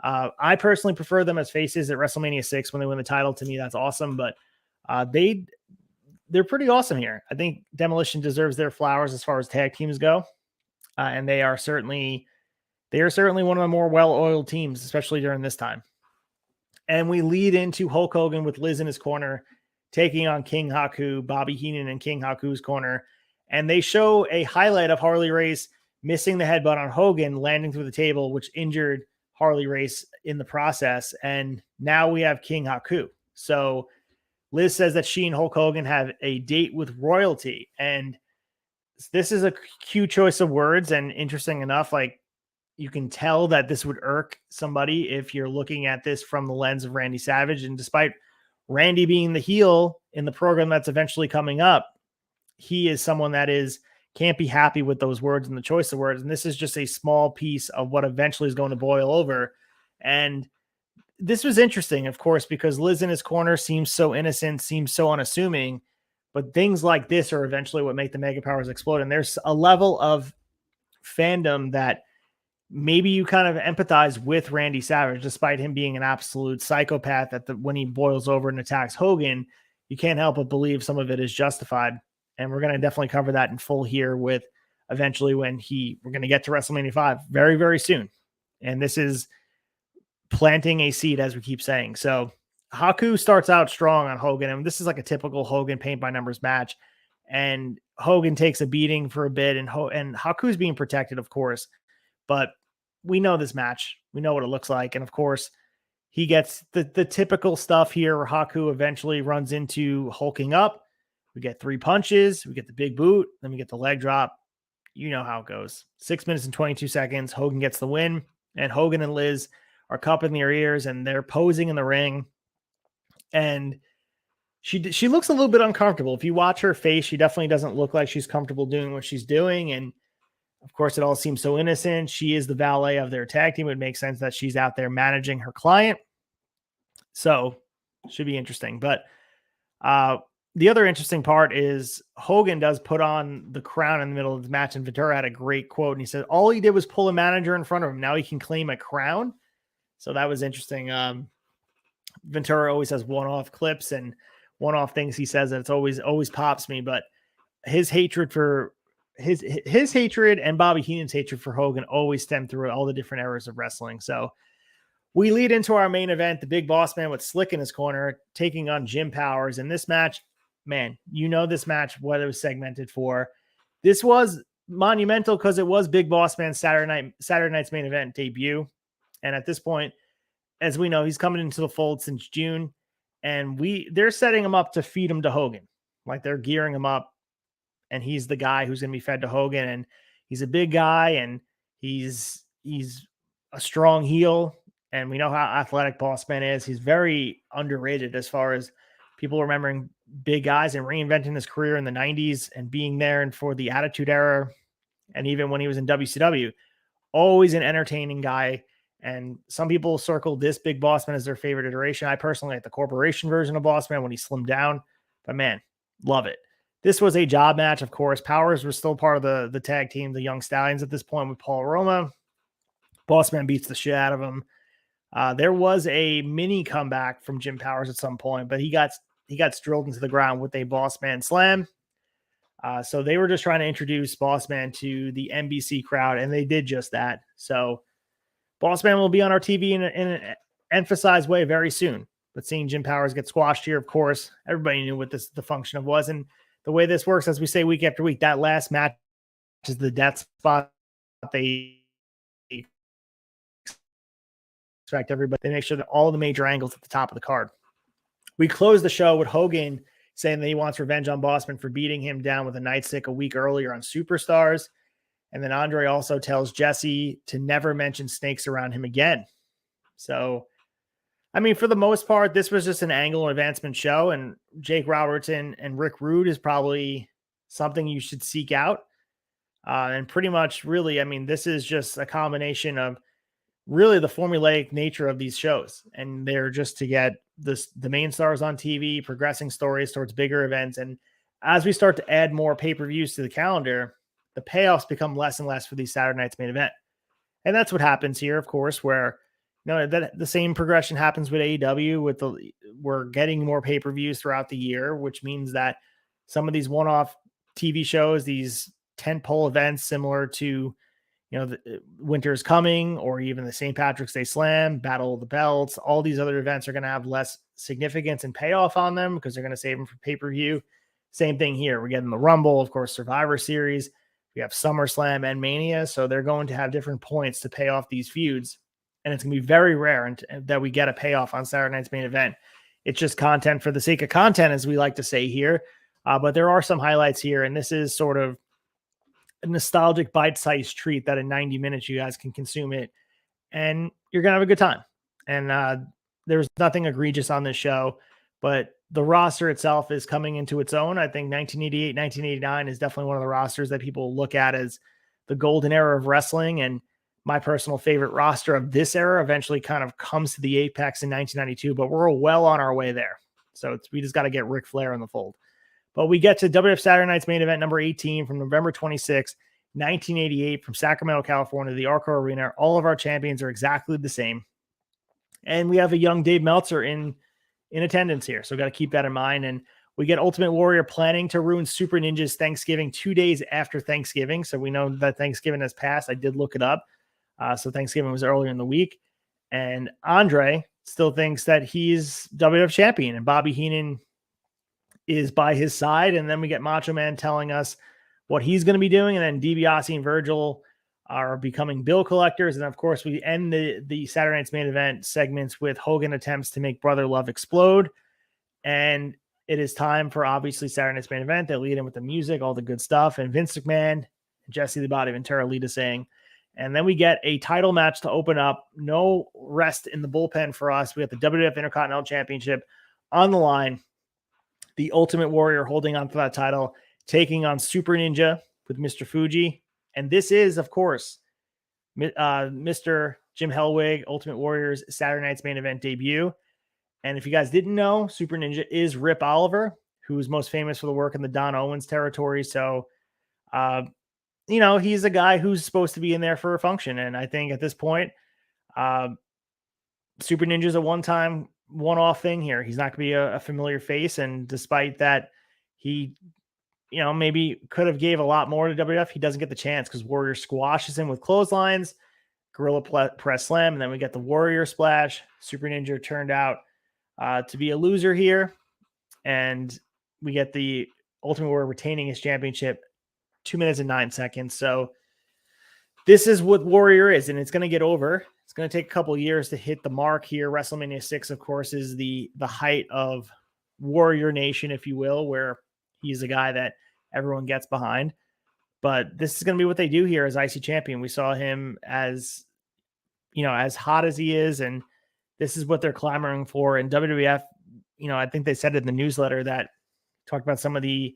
I personally prefer them as faces at WrestleMania 6 when they win the title. To me, that's awesome. But they're pretty awesome here. I think Demolition deserves their flowers as far as tag teams go. And they are certainly one of the more well-oiled teams, especially during this time. And we lead into Hulk Hogan with Liz in his corner, taking on King Haku, Bobby Heenan in King Haku's corner. And they show a highlight of Harley Race missing the headbutt on Hogan, landing through the table, which injured Harley Race in the process. And now we have King Haku. So Liz says that she and Hulk Hogan have a date with royalty. And this is a cute choice of words. And interesting enough, like, you can tell that this would irk somebody if you're looking at this from the lens of Randy Savage. And despite Randy being the heel in the program that's eventually coming up, he is someone that can't be happy with those words and the choice of words. And this is just a small piece of what eventually is going to boil over. And this was interesting, of course, because Liz in his corner seems so innocent, seems so unassuming, but things like this are eventually what make the Mega Powers explode. And there's a level of fandom that maybe you kind of empathize with Randy Savage, despite him being an absolute psychopath when he boils over and attacks Hogan. You can't help but believe some of it is justified. And we're going to definitely cover that in full here with eventually when we're going to get to WrestleMania 5 very, very soon. And this is planting a seed, as we keep saying. So Haku starts out strong on Hogan. And this is like a typical Hogan paint by numbers match. And Hogan takes a beating for a bit, and Haku's being protected, of course. But we know this match. We know what it looks like. And of course, he gets the typical stuff here where Haku eventually runs into hulking up. We get 3 punches. We get the big boot. Then we get the leg drop. You know how it goes. 6 minutes and 22 seconds. Hogan gets the win. And Hogan and Liz are cupping their ears and they're posing in the ring. And she looks a little bit uncomfortable. If you watch her face, she definitely doesn't look like she's comfortable doing what she's doing. And of course, it all seems so innocent. She is the valet of their tag team. It would make sense that she's out there managing her client. So should be interesting. But the other interesting part is Hogan does put on the crown in the middle of the match. And Ventura had a great quote. And he said, all he did was pull a manager in front of him. Now he can claim a crown. So that was interesting. Ventura always has one-off clips and one-off things he says that it's always pops me. But his hatred for his hatred and Bobby Heenan's hatred for Hogan always stem through all the different eras of wrestling. So we lead into our main event, the Big Boss Man with Slick in his corner, taking on Jim Powers. In this match, man, you know this match, what it was segmented for. This was monumental because it was Big Boss Man's Saturday night's main event debut. And at this point, as we know, he's coming into the fold since June. And they're setting him up to feed him to Hogan. Like, they're gearing him up. And he's the guy who's going to be fed to Hogan. And he's a big guy, and he's a strong heel. And we know how athletic Boss Man is. He's very underrated as far as people remembering big guys and reinventing his career in the 90s and being there and for the Attitude Era. And even when he was in WCW, always an entertaining guy. And some people circle this Big Boss Man as their favorite iteration. I personally like the corporation version of Boss Man when he slimmed down. But man, love it. This was a job match, of course. Powers was still part of the tag team, the Young Stallions at this point with Paul Roma. Boss Man beats the shit out of him. There was a mini comeback from Jim Powers at some point, but he got drilled into the ground with a Boss Man slam. So they were just trying to introduce Boss Man to the NBC crowd, and they did just that. So Boss Man will be on our TV in an emphasized way very soon. But seeing Jim Powers get squashed here, of course, everybody knew what the function of was. And the way this works, as we say week after week, that last match is the death spot. They expect everybody. They make sure that all the major angles at the top of the card. We close the show with Hogan saying that he wants revenge on Boss Man for beating him down with a nightstick a week earlier on Superstars. And then Andre also tells Jesse to never mention snakes around him again. So, I mean, for the most part, this was just an angle and advancement show, and Jake Robertson and Rick Rude is probably something you should seek out. And pretty much, really, I mean, this is just a combination of really the formulaic nature of these shows. And they're just to get the main stars on TV, progressing stories towards bigger events. And as we start to add more pay-per-views to the calendar, the payoffs become less and less for these Saturday night's main event. And that's what happens here, of course, where that the same progression happens with AEW. We're getting more pay-per-views throughout the year, which means that some of these one-off TV shows, these tentpole events similar to, winter is coming, or even the St. Patrick's Day Slam, Battle of the Belts, all these other events are going to have less significance and payoff on them because they're going to save them for pay-per-view. Same thing here. We're getting the Rumble, of course, Survivor Series. We have SummerSlam and Mania. So they're going to have different points to pay off these feuds. And it's going to be very rare that we get a payoff on Saturday Night's Main Event. It's just content for the sake of content, as we like to say here. But there are some highlights here. And this is sort of a nostalgic bite-sized treat that in 90 minutes you guys can consume it. And you're going to have a good time. And there's nothing egregious on this show. But the roster itself is coming into its own. I think 1988, 1989 is definitely one of the rosters that people look at as the golden era of wrestling. And my personal favorite roster of this era eventually kind of comes to the apex in 1992, but we're well on our way there. So we just got to get Ric Flair in the fold. But we get to WWF Saturday Night's Main Event number 18 from November 26, 1988 from Sacramento, California, the Arco Arena. All of our champions are exactly the same. And we have a young Dave Meltzer in attendance here. So got to keep that in mind. And we get Ultimate Warrior planning to ruin Super Ninja's Thanksgiving 2 days after Thanksgiving. So we know that Thanksgiving has passed. I did look it up. So Thanksgiving was earlier in the week. And Andre still thinks that he's WWF champion. And Bobby Heenan is by his side. And then we get Macho Man telling us what he's going to be doing. And then DiBiase and Virgil are becoming bill collectors. And of course, we end the Saturday Night's Main Event segments with Hogan attempts to make Brother Love explode. And it is time for, obviously, Saturday Night's Main Event. They lead in with the music, all the good stuff. And Vince McMahon and Jesse the Body Ventura lead us saying. And then we get a title match to open up. No rest in the bullpen for us. We got the WWF Intercontinental Championship on the line. The Ultimate Warrior holding on to that title, taking on Super Ninja with Mr. Fuji. And this is, of course, Mr. Jim Hellwig, Ultimate Warrior's Saturday Night's Main Event debut. And if you guys didn't know, Super Ninja is Rip Oliver, who is most famous for the work in the Don Owens territory. So, he's a guy who's supposed to be in there for a function. And I think at this point, Super Ninja is a one-off thing here. He's not going to be a familiar face. And despite that, he, maybe could have gave a lot more to WWF. He doesn't get the chance because Warrior squashes him with clotheslines, Gorilla Press Slam, and then we get the Warrior Splash. Super Ninja turned out to be a loser here. And we get the Ultimate Warrior retaining his championship 2 minutes and 9 seconds. So this is what Warrior is, and it's going to get over. It's going to take a couple of years to hit the mark here. WrestleMania 6, of course, is the height of Warrior Nation, if you will, where he's a guy that everyone gets behind. But this is going to be what they do here as IC champion. We saw him as hot as he is, and this is what they're clamoring for. And WWF, I think they said in the newsletter that talked about some of the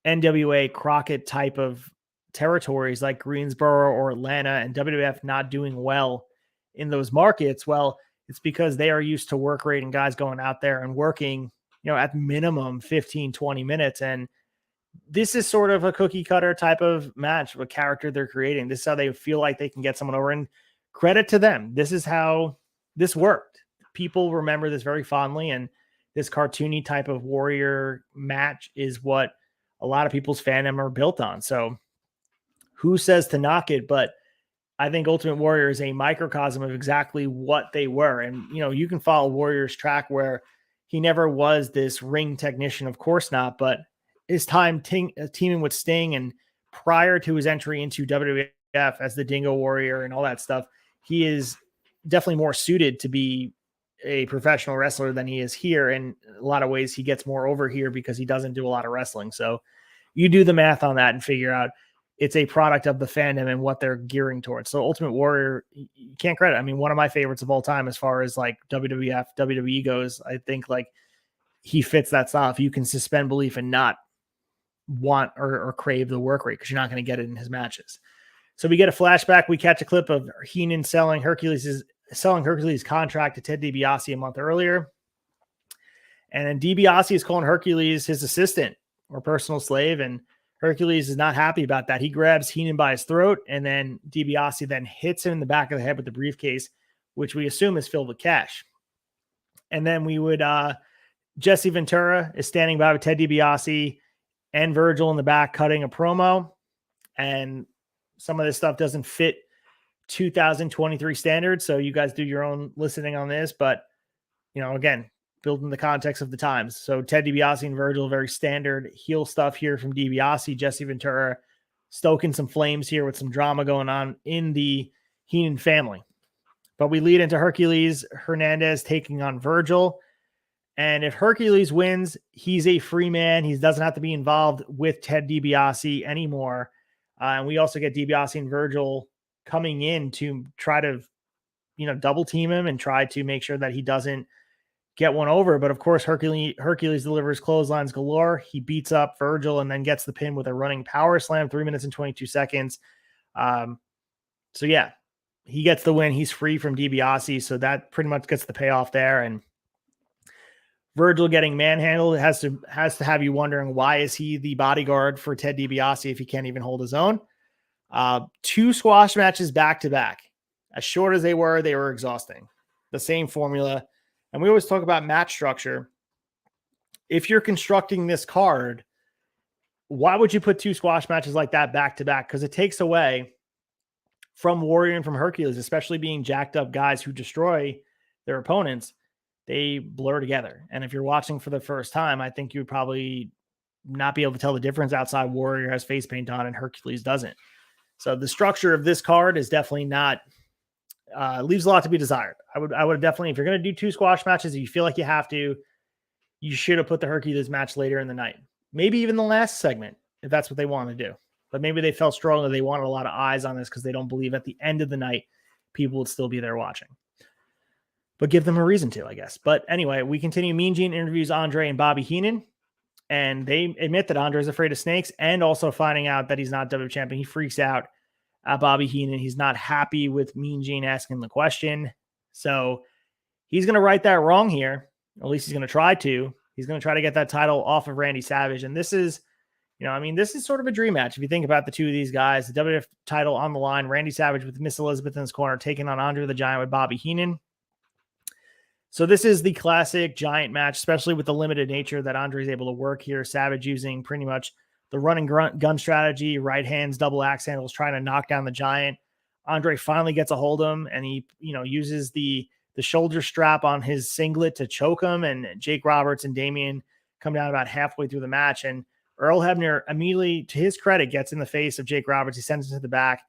NWA Crockett type of territories like Greensboro or Atlanta, and WWF not doing well in those markets. Well, it's because they are used to work rate and guys going out there and working, at minimum 15, 20 minutes. And this is sort of a cookie cutter type of match, a character they're creating. This is how they feel like they can get someone over, and credit to them. This is how this worked. People remember this very fondly, and this cartoony type of Warrior match is what a lot of people's fandom are built on. So who says to knock it? But I think Ultimate Warrior is a microcosm of exactly what they were. And, you can follow Warrior's track where he never was this ring technician, of course not, but his time teaming with Sting and prior to his entry into WWF as the Dingo Warrior and all that stuff, he is definitely more suited to be a professional wrestler than he is here. In a lot of ways, he gets more over here because he doesn't do a lot of wrestling. So you do the math on that and figure out it's a product of the fandom and what they're gearing towards. So Ultimate Warrior, you can't credit. I mean, one of my favorites of all time, as far as like WWF, WWE goes, I think like he fits that style. If you can suspend belief and not want or crave the work rate, because you're not going to get it in his matches. So we get a flashback. We catch a clip of Heenan selling Hercules' contract to Ted DiBiase a month earlier. And then DiBiase is calling Hercules his assistant or personal slave. And Hercules is not happy about that. He grabs Heenan by his throat, and then DiBiase then hits him in the back of the head with the briefcase, which we assume is filled with cash. And then we would, Jesse Ventura is standing by with Ted DiBiase and Virgil in the back cutting a promo. And some of this stuff doesn't fit 2023 standards. So you guys do your own listening on this, but again, building the context of the times. So Ted DiBiase and Virgil, very standard heel stuff here from DiBiase. Jesse Ventura stoking some flames here with some drama going on in the Heenan family. But we lead into Hercules Hernandez taking on Virgil. And if Hercules wins, he's a free man. He doesn't have to be involved with Ted DiBiase anymore. And we also get DiBiase and Virgil coming in to try to, double team him and try to make sure that he doesn't get one over. But of course, Hercules delivers clotheslines galore. He beats up Virgil and then gets the pin with a running power slam, 3 minutes and 22 seconds. So yeah, he gets the win. He's free from DiBiase. So that pretty much gets the payoff there. And Virgil getting manhandled has to have you wondering, why is he the bodyguard for Ted DiBiase if he can't even hold his own? 2 squash matches back to back. As short as they were exhausting. The same formula. And we always talk about match structure. If you're constructing this card, why would you put 2 squash matches like that back to back? Because it takes away from Warrior and from Hercules, especially being jacked up guys who destroy their opponents. They blur together. And if you're watching for the first time, I think you would probably not be able to tell the difference outside Warrior has face paint on and Hercules doesn't. So the structure of this card is definitely not, leaves a lot to be desired. I would definitely, if you're going to do 2 squash matches, if you feel like you have to, you should have put the Hercules match later in the night. Maybe even the last segment, if that's what they want to do. But maybe they felt strongly they wanted a lot of eyes on this because they don't believe at the end of the night, people would still be there watching. But give them a reason to, I guess. But anyway, we continue. Mean Gene interviews Andre and Bobby Heenan. And they admit that Andre is afraid of snakes and also finding out that he's not WWF champion. He freaks out at Bobby Heenan. He's not happy with Mean Gene asking the question. So he's going to right that wrong here. Or at least he's going to try to. He's going to try to get that title off of Randy Savage. And this is, this is sort of a dream match. If you think about the 2 of these guys, the WWF title on the line, Randy Savage with Miss Elizabeth in his corner, taking on Andre the Giant with Bobby Heenan. So this is the classic Giant match, especially with the limited nature that Andre is able to work here. Savage using pretty much the running gun strategy, right hands, double axe handles, trying to knock down the Giant. Andre finally gets a hold of him, and he, uses the shoulder strap on his singlet to choke him. And Jake Roberts and Damien come down about halfway through the match. And Earl Hebner immediately, to his credit, gets in the face of Jake Roberts. He sends him to the back,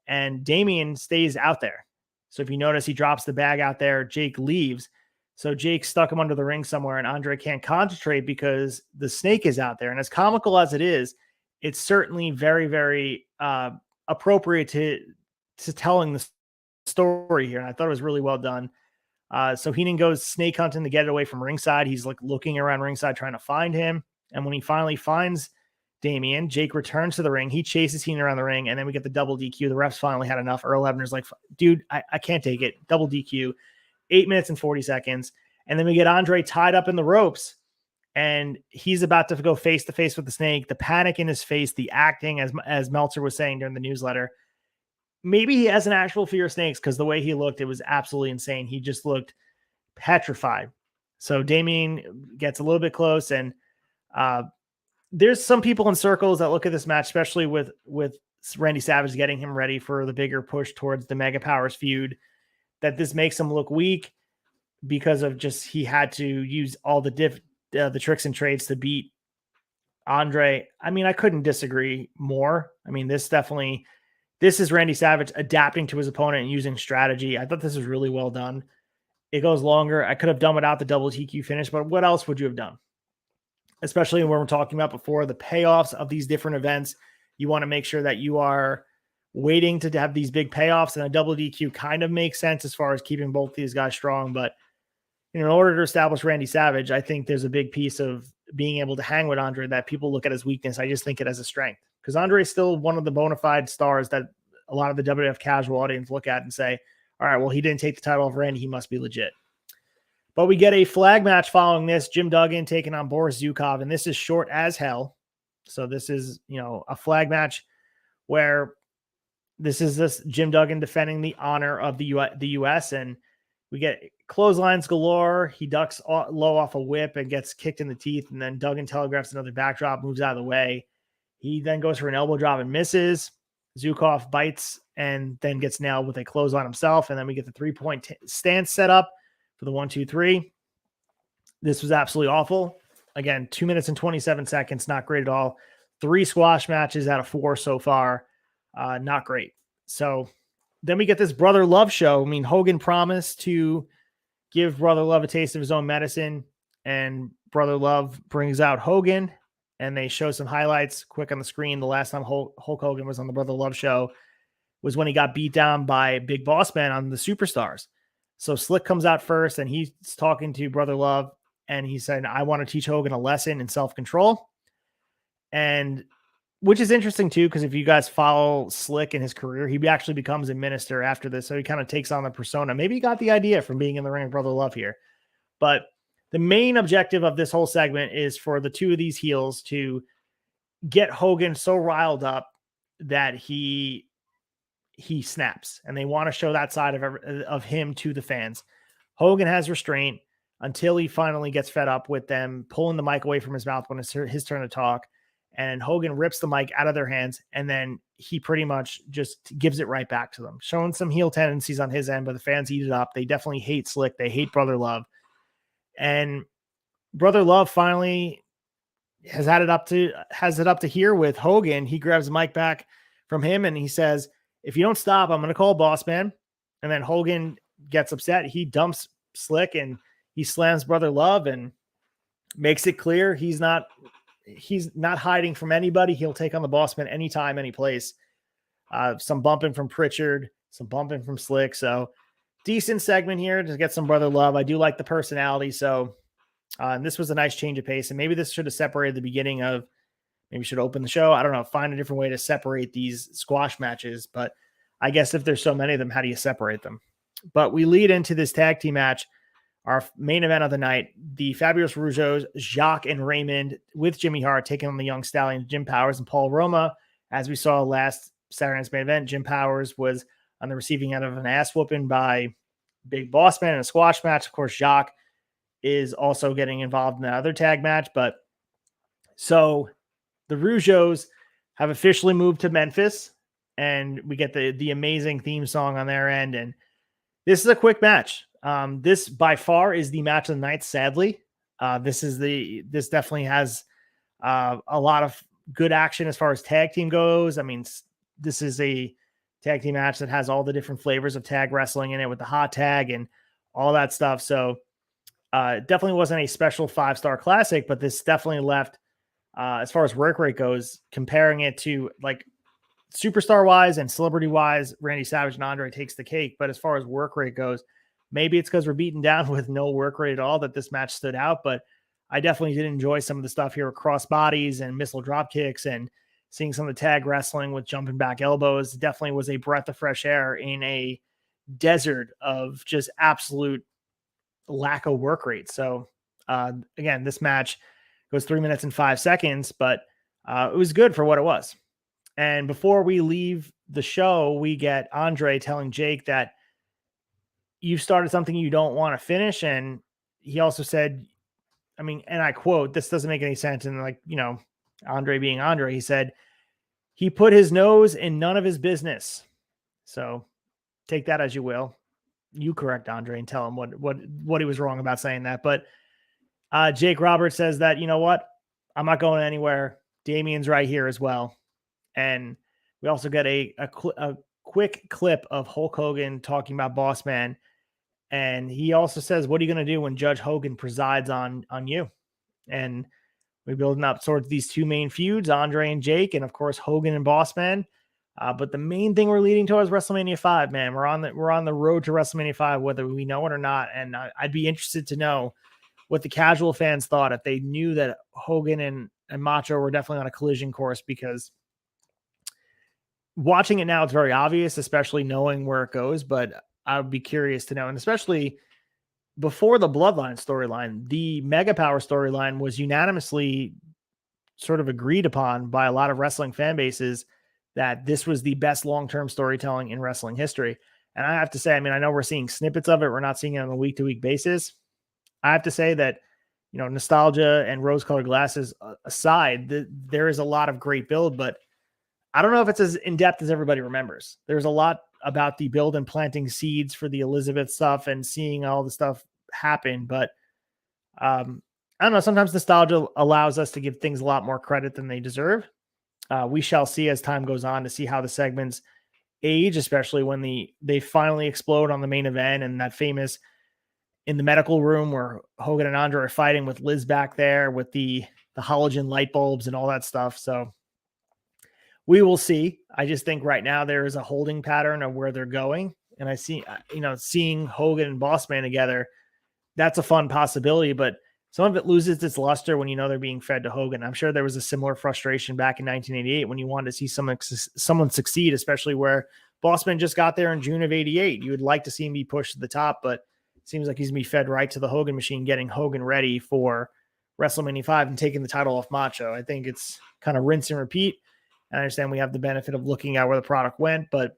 and Damien stays out there. So if you notice, he drops the bag out there. Jake leaves. So Jake stuck him under the ring somewhere, and Andre can't concentrate because the snake is out there. And as comical as it is, it's certainly very, very appropriate to telling the story here. And I thought it was really well done. So Heenan goes snake hunting to get it away from ringside. He's like looking around ringside trying to find him. And when he finally finds Damien, Jake returns to the ring. He chases Heenan around the ring, and then we get the double DQ. The refs finally had enough. Earl Hebner's like, dude, I can't take it. Double DQ. 8 minutes and 40 seconds. And then we get Andre tied up in the ropes, and he's about to go face to face with the snake. The panic in his face, the acting, as Meltzer was saying during the newsletter. Maybe he has an actual fear of snakes because the way he looked, it was absolutely insane. He just looked petrified. So Damien gets a little bit close, and there's some people in circles that look at this match, especially with Randy Savage getting him ready for the bigger push towards the Mega Powers feud, that this makes him look weak because of just he had to use all the tricks and trades to beat Andre. I mean, I couldn't disagree more. I mean, this is Randy Savage adapting to his opponent and using strategy. I thought this was really well done. It goes longer. I could have done without the double TQ finish, but what else would you have done? Especially when we're talking about before the payoffs of these different events, you want to make sure that you are waiting to have these big payoffs, and a double DQ kind of makes sense as far as keeping both these guys strong. But in order to establish Randy Savage, I think there's a big piece of being able to hang with Andre that people look at as weakness. I just think it as a strength, because Andre is still one of the bona fide stars that a lot of the WWF casual audience look at and say, all right, well, he didn't take the title off Randy. He must be legit. But we get a flag match following this. Jim Duggan taking on Boris Zukov, and this is short as hell. So this is, a flag match where this Jim Duggan defending the honor of the U.S., and we get clotheslines galore. He ducks low off a whip and gets kicked in the teeth, and then Duggan telegraphs another backdrop, moves out of the way. He then goes for an elbow drop and misses. Zukov bites and then gets nailed with a close on himself. And then we get the 3-point stance set up for the 1-2-3. This was absolutely awful. Again, 2 minutes and 27 seconds. Not great at all. 3 squash matches out of 4 so far. Not great. So then we get this Brother Love show. I mean, Hogan promised to give Brother Love a taste of his own medicine, and Brother Love brings out Hogan, and they show some highlights quick on the screen. The last time Hulk Hogan was on the Brother Love show was when he got beat down by Big Boss Man on the Superstars. So Slick comes out first, and he's talking to Brother Love, and he said, I want to teach Hogan a lesson in self-control. And which is interesting too, because if you guys follow Slick in his career, he actually becomes a minister after this. So he kind of takes on the persona. Maybe he got the idea from being in the ring with Brother Love here. But the main objective of this whole segment is for the two of these heels to get Hogan so riled up that he snaps. And they want to show that side of him to the fans. Hogan has restraint until he finally gets fed up with them pulling the mic away from his mouth when it's his turn to talk. And Hogan rips the mic out of their hands, and then he pretty much just gives it right back to them, showing some heel tendencies on his end, but the fans eat it up. They definitely hate Slick. They hate Brother Love. And Brother Love finally has it up to here with Hogan. He grabs the mic back from him, and he says, if you don't stop, I'm going to call Boss Man. And then Hogan gets upset. He dumps Slick, and he slams Brother Love and makes it clear he's not hiding from anybody. He'll take on the Boss Man anytime, any place. Some bumping from Pritchard, some bumping from Slick. So decent segment here to get some Brother Love. I do like the personality. So and this was a nice change of pace. And maybe this should have separated the beginning of, maybe should open the show. I don't know. Find a different way to separate these squash matches. But I guess if there's so many of them, how do you separate them? But we lead into this tag team match. Our main event of the night, the Fabulous Rougeaus, Jacques and Raymond with Jimmy Hart taking on the Young Stallions, Jim Powers and Paul Roma. As we saw last Saturday night's main event, Jim Powers was on the receiving end of an ass whooping by Big Boss Man in a squash match. Of course, Jacques is also getting involved in the other tag match. But so the Rougeaus have officially moved to Memphis, and we get the amazing theme song on their end. And this is a quick match. This by far is the match of the night. Sadly, this definitely has a lot of good action as far as tag team goes. I mean, this is a tag team match that has all the different flavors of tag wrestling in it with the hot tag and all that stuff. So it definitely wasn't a special 5-star classic, but this definitely left, as far as work rate goes, comparing it to like superstar wise and celebrity wise, Randy Savage and Andre takes the cake. But as far as work rate goes, maybe it's because we're beaten down with no work rate at all that this match stood out, but I definitely did enjoy some of the stuff here with cross bodies and missile drop kicks and seeing some of the tag wrestling with jumping back elbows. Definitely was a breath of fresh air in a desert of just absolute lack of work rate. So again, this match goes 3 minutes and 5 seconds, but it was good for what it was. And before we leave the show, we get Andre telling Jake that you've started something you don't want to finish. And he also said, I mean, and I quote, this doesn't make any sense. And like, you know, Andre being Andre, he said, he put his nose in none of his business. So take that as you will. You correct Andre and tell him what he was wrong about saying that. But Jake Roberts says that, you know what, I'm not going anywhere. Damien's right here as well. And we also get a quick clip of Hulk Hogan talking about Boss Man. And he also says, what are you going to do when Judge Hogan presides on you? And we're building up towards these two main feuds, Andre and Jake, and of course, Hogan and Boss Man. But the main thing we're leading towards WrestleMania 5, man. We're on the road to WrestleMania 5, whether we know it or not. And I'd be interested to know what the casual fans thought if they knew that Hogan and Macho were definitely on a collision course, because watching it now, it's very obvious, especially knowing where it goes. But I would be curious to know, and especially before the Bloodline storyline, the Mega Power storyline was unanimously sort of agreed upon by a lot of wrestling fan bases that this was the best long-term storytelling in wrestling history. And I have to say, I mean, I know we're seeing snippets of it. We're not seeing it on a week-to-week basis. I have to say that, you know, nostalgia and rose-colored glasses aside, there is a lot of great build, but I don't know if it's as in-depth as everybody remembers. There's a lot about the build and planting seeds for the Elizabeth stuff and seeing all the stuff happen, but I don't know. Sometimes nostalgia allows us to give things a lot more credit than they deserve. We shall see as time goes on to see how the segments age, especially when they finally explode on the main event and that famous in the medical room where Hogan and Andre are fighting with Liz back there with the halogen light bulbs and all that stuff. So we will see. I just think right now there is a holding pattern of where they're going. And I see, seeing Hogan and Bossman together, that's a fun possibility, but some of it loses its luster when they're being fed to Hogan. I'm sure there was a similar frustration back in 1988 when you wanted to see someone succeed, especially where Bossman just got there in June of 88. You would like to see him be pushed to the top, but it seems like he's going to be fed right to the Hogan machine, getting Hogan ready for WrestleMania 5 and taking the title off Macho. I think it's kind of rinse and repeat. And I understand we have the benefit of looking at where the product went, but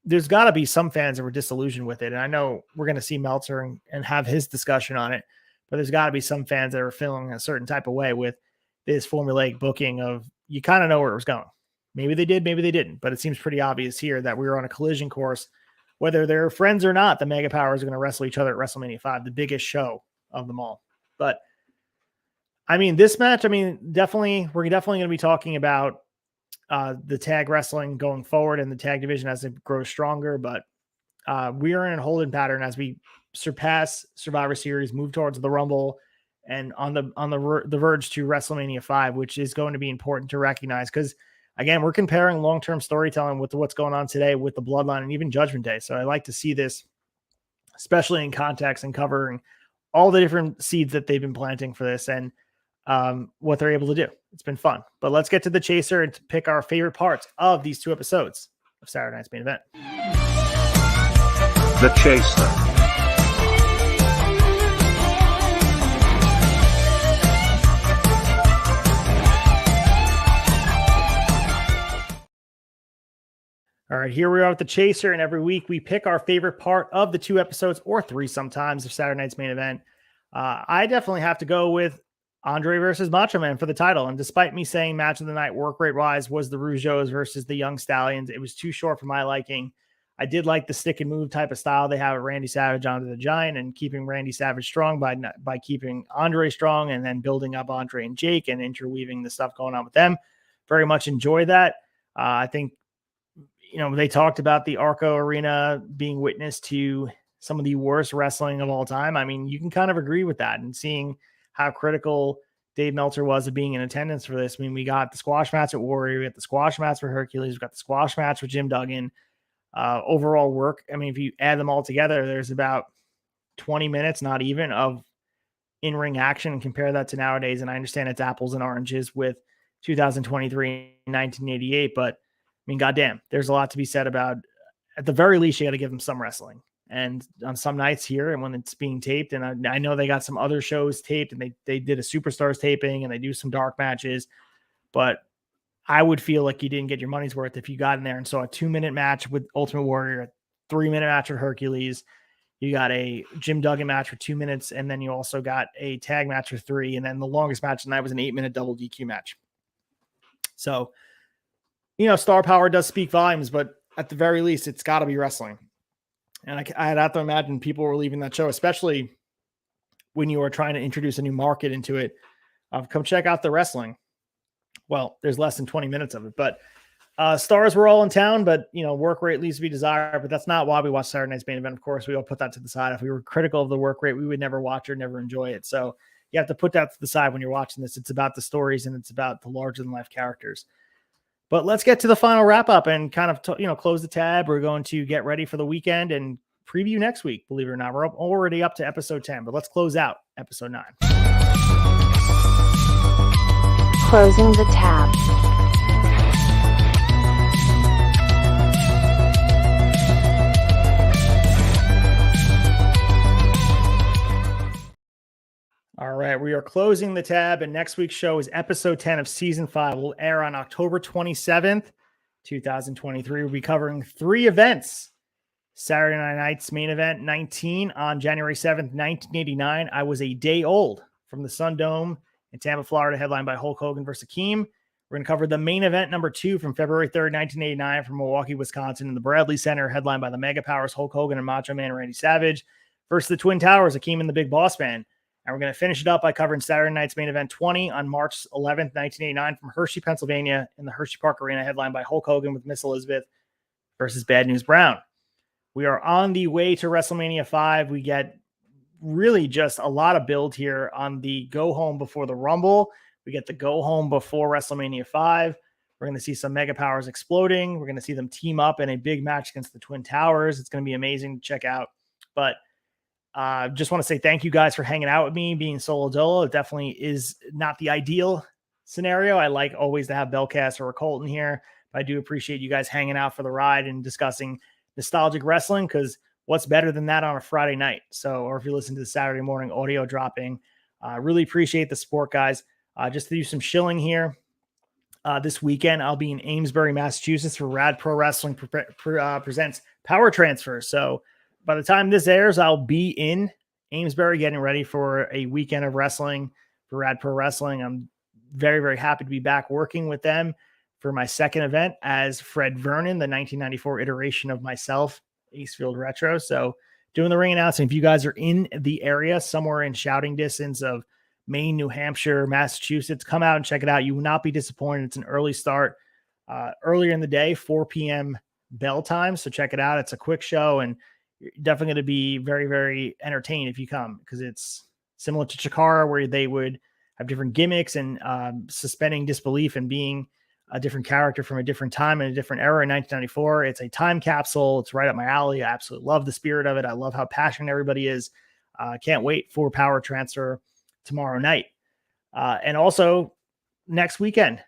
there's got to be some fans that were disillusioned with it. And I know we're going to see Meltzer and have his discussion on it, but there's got to be some fans that are feeling a certain type of way with this formulaic booking of you kind of know where it was going. Maybe they did, maybe they didn't, but it seems pretty obvious here that we were on a collision course. Whether they're friends or not, the Mega Powers are going to wrestle each other at WrestleMania 5, the biggest show of them all. But this match, definitely, we're definitely going to be talking about the tag wrestling going forward and the tag division as it grows stronger. But we are in a holding pattern as we surpass Survivor Series, move towards the Rumble, and on the verge to WrestleMania 5, which is going to be important to recognize because, again, we're comparing long-term storytelling with what's going on today with the Bloodline and even Judgment Day. So I like to see this, especially in context and covering all the different seeds that they've been planting for this and what they're able to do. It's been fun. But let's get to the chaser and to pick our favorite parts of these 2 episodes of Saturday Night's Main Event. The chaser. All right, here we are with the chaser, and every week we pick our favorite part of the 2 episodes, or 3 sometimes, of Saturday Night's Main Event. I definitely have to go with Andre versus Macho Man for the title, and despite me saying match of the night work rate wise was the Rougeaus versus the Young Stallions, it was too short for my liking. I did like the stick and move type of style they have at Randy Savage, Andre the Giant, and keeping Randy Savage strong by keeping Andre strong and then building up Andre and Jake and interweaving the stuff going on with them. Very much enjoy that. I think they talked about the Arco Arena being witness to some of the worst wrestling of all time. You can kind of agree with that, and seeing how critical Dave Meltzer was of being in attendance for this. We got the squash match at Warrior, we got the squash match for Hercules, we got the squash match with Jim Duggan. Overall work, if you add them all together, there's about 20 minutes, not even, of in-ring action, and compare that to nowadays. And I understand it's apples and oranges with 2023 and 1988, but goddamn, there's a lot to be said about, at the very least, you got to give them some wrestling. And on some nights here, and when it's being taped, and I know they got some other shows taped, and they did a Superstars taping, and they do some dark matches, but I would feel like you didn't get your money's worth if you got in there and saw a 2-minute match with Ultimate Warrior, a 3-minute match with Hercules. You got a Jim Duggan match for 2 minutes, and then you also got a tag match for 3, and then the longest match tonight was an 8-minute double DQ match. So, star power does speak volumes, but at the very least, it's got to be wrestling. And I'd have to imagine people were leaving that show, especially when you are trying to introduce a new market into it. Come check out the wrestling. Well, there's less than 20 minutes of it, but stars were all in town, but work rate leaves to be desired, but that's not why we watch Saturday Night's Main Event. Of course, we all put that to the side. If we were critical of the work rate, we would never watch or never enjoy it. So you have to put that to the side when you're watching this. It's about the stories and it's about the larger than life characters. But let's get to the final wrap up and kind of close the tab. We're going to get ready for the weekend and preview next week. Believe it or not, we're already up to episode 10, but let's close out episode 9. Closing the tab. All right, we are closing the tab, and next week's show is episode 10 of season 5. Will air on October 27th, 2023. We'll be covering 3 events. Saturday Night's Main Event 19 on January 7th, 1989. I was a day old, from the Sun Dome in Tampa, Florida, headlined by Hulk Hogan versus Akeem. We're going to cover the main event number 2 from February 3rd, 1989 from Milwaukee, Wisconsin in the Bradley Center, headlined by the Mega Powers Hulk Hogan and Macho Man Randy Savage versus the Twin Towers, Akeem and the Big Boss Man. And we're going to finish it up by covering Saturday night's main event 20 on March 11th, 1989 from Hershey, Pennsylvania in the Hershey Park Arena, headlined by Hulk Hogan with Miss Elizabeth versus Bad News Brown. We are on the way to WrestleMania 5. We get really just a lot of build here on the go home before the Rumble. We get the go home before WrestleMania 5. We're going to see some Mega Powers exploding. We're going to see them team up in a big match against the Twin Towers. It's going to be amazing to check out. But just want to say thank you guys for hanging out with me, being Solo Dolo. It definitely is not the ideal scenario. I like always to have Bellcast or a Colton here. But I do appreciate you guys hanging out for the ride and discussing nostalgic wrestling, because what's better than that on a Friday night? So, or if you listen to the Saturday morning audio dropping, really appreciate the support, guys. Just to do some shilling here. This weekend, I'll be in Amesbury, Massachusetts for Rad Pro Wrestling presents Power Transfer. So by the time this airs, I'll be in Amesbury getting ready for a weekend of wrestling for Rad Pro Wrestling. I'm very, very happy to be back working with them for my second event as Fred Vernon, the 1994 iteration of myself, ACEFIELD Retro. So doing the ring announcing, if you guys are in the area, somewhere in shouting distance of Maine, New Hampshire, Massachusetts, come out and check it out. You will not be disappointed. It's an early start, earlier in the day, 4 p.m. bell time. So check it out. It's a quick show, and you're definitely going to be very, very entertained if you come, because it's similar to Chikara, where they would have different gimmicks and suspending disbelief and being a different character from a different time and a different era in 1994. It's a time capsule. It's right up my alley. I absolutely love the spirit of it. I love how passionate everybody is. Can't wait for Power Transfer tomorrow night. And also next weekend,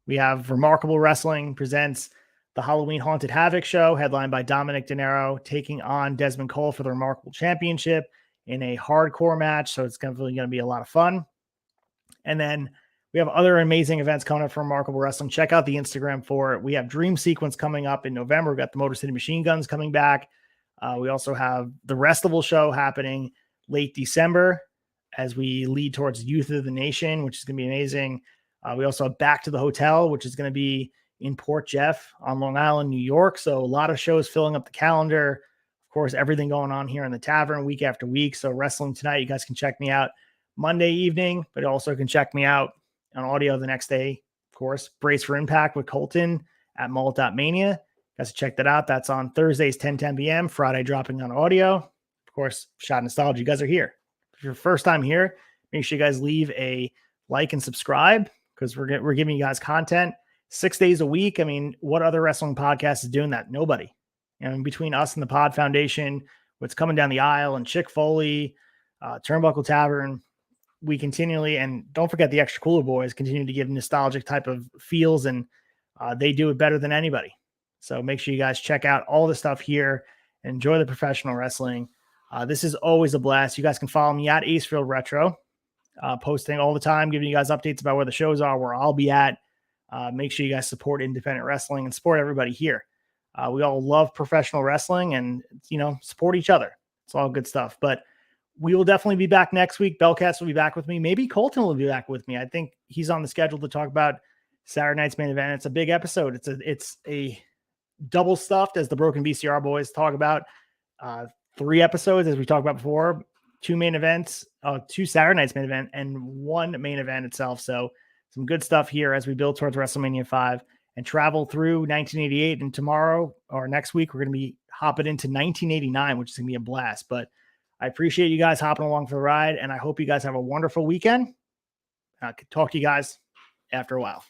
we have Remarkable Wrestling presents the Halloween Haunted Havoc show, headlined by Dominic De Niro, taking on Desmond Cole for the Remarkable Championship in a hardcore match. So it's definitely going to be a lot of fun. And then we have other amazing events coming up from Remarkable Wrestling. Check out the Instagram for it. We have Dream Sequence coming up in November. We've got the Motor City Machine Guns coming back. We also have the Restival show happening late December as we lead towards Youth of the Nation, which is going to be amazing. We also have Back to the Hotel, which is going to be in Port Jeff on Long Island, New York. So a lot of shows filling up the calendar. Of course, everything going on here in the Tavern week after week. So Wrestling Tonight, you guys can check me out Monday evening, but also can check me out on audio the next day. Of course, Brace for Impact with Colton at Mullet.mania. Guys, check that out. That's on Thursdays, 10 p.m. Friday, dropping on audio. Of course, Shot Nostalgia. You guys are here. If you're first time here, make sure you guys leave a like and subscribe, because we're giving you guys content 6 days a week. I mean, what other wrestling podcast is doing that? Nobody. And between us and the Pod Foundation, what's coming down the aisle, and Chick Foley, Turnbuckle Tavern, we continually, and don't forget the Extra Cooler Boys, continue to give nostalgic type of feels, and they do it better than anybody. So make sure you guys check out all the stuff here and enjoy the professional wrestling. This is always a blast. You guys can follow me at ACEFIELD Retro, posting all the time, giving you guys updates about where the shows are, where I'll be at. Make sure you guys support independent wrestling and support everybody here. We all love professional wrestling, and, support each other. It's all good stuff. But we will definitely be back next week. Bellcast will be back with me. Maybe Colton will be back with me. I think he's on the schedule to talk about Saturday night's main event. It's a big episode. It's a double stuffed, as the Broken VCR boys talk about. 3 episodes, as we talked about before, 2 main events, 2 Saturday night's main event, and 1 main event itself. So some good stuff here as we build towards WrestleMania 5 and travel through 1988. And tomorrow or next week, we're going to be hopping into 1989, which is going to be a blast. But I appreciate you guys hopping along for the ride, and I hope you guys have a wonderful weekend. I could talk to you guys after a while.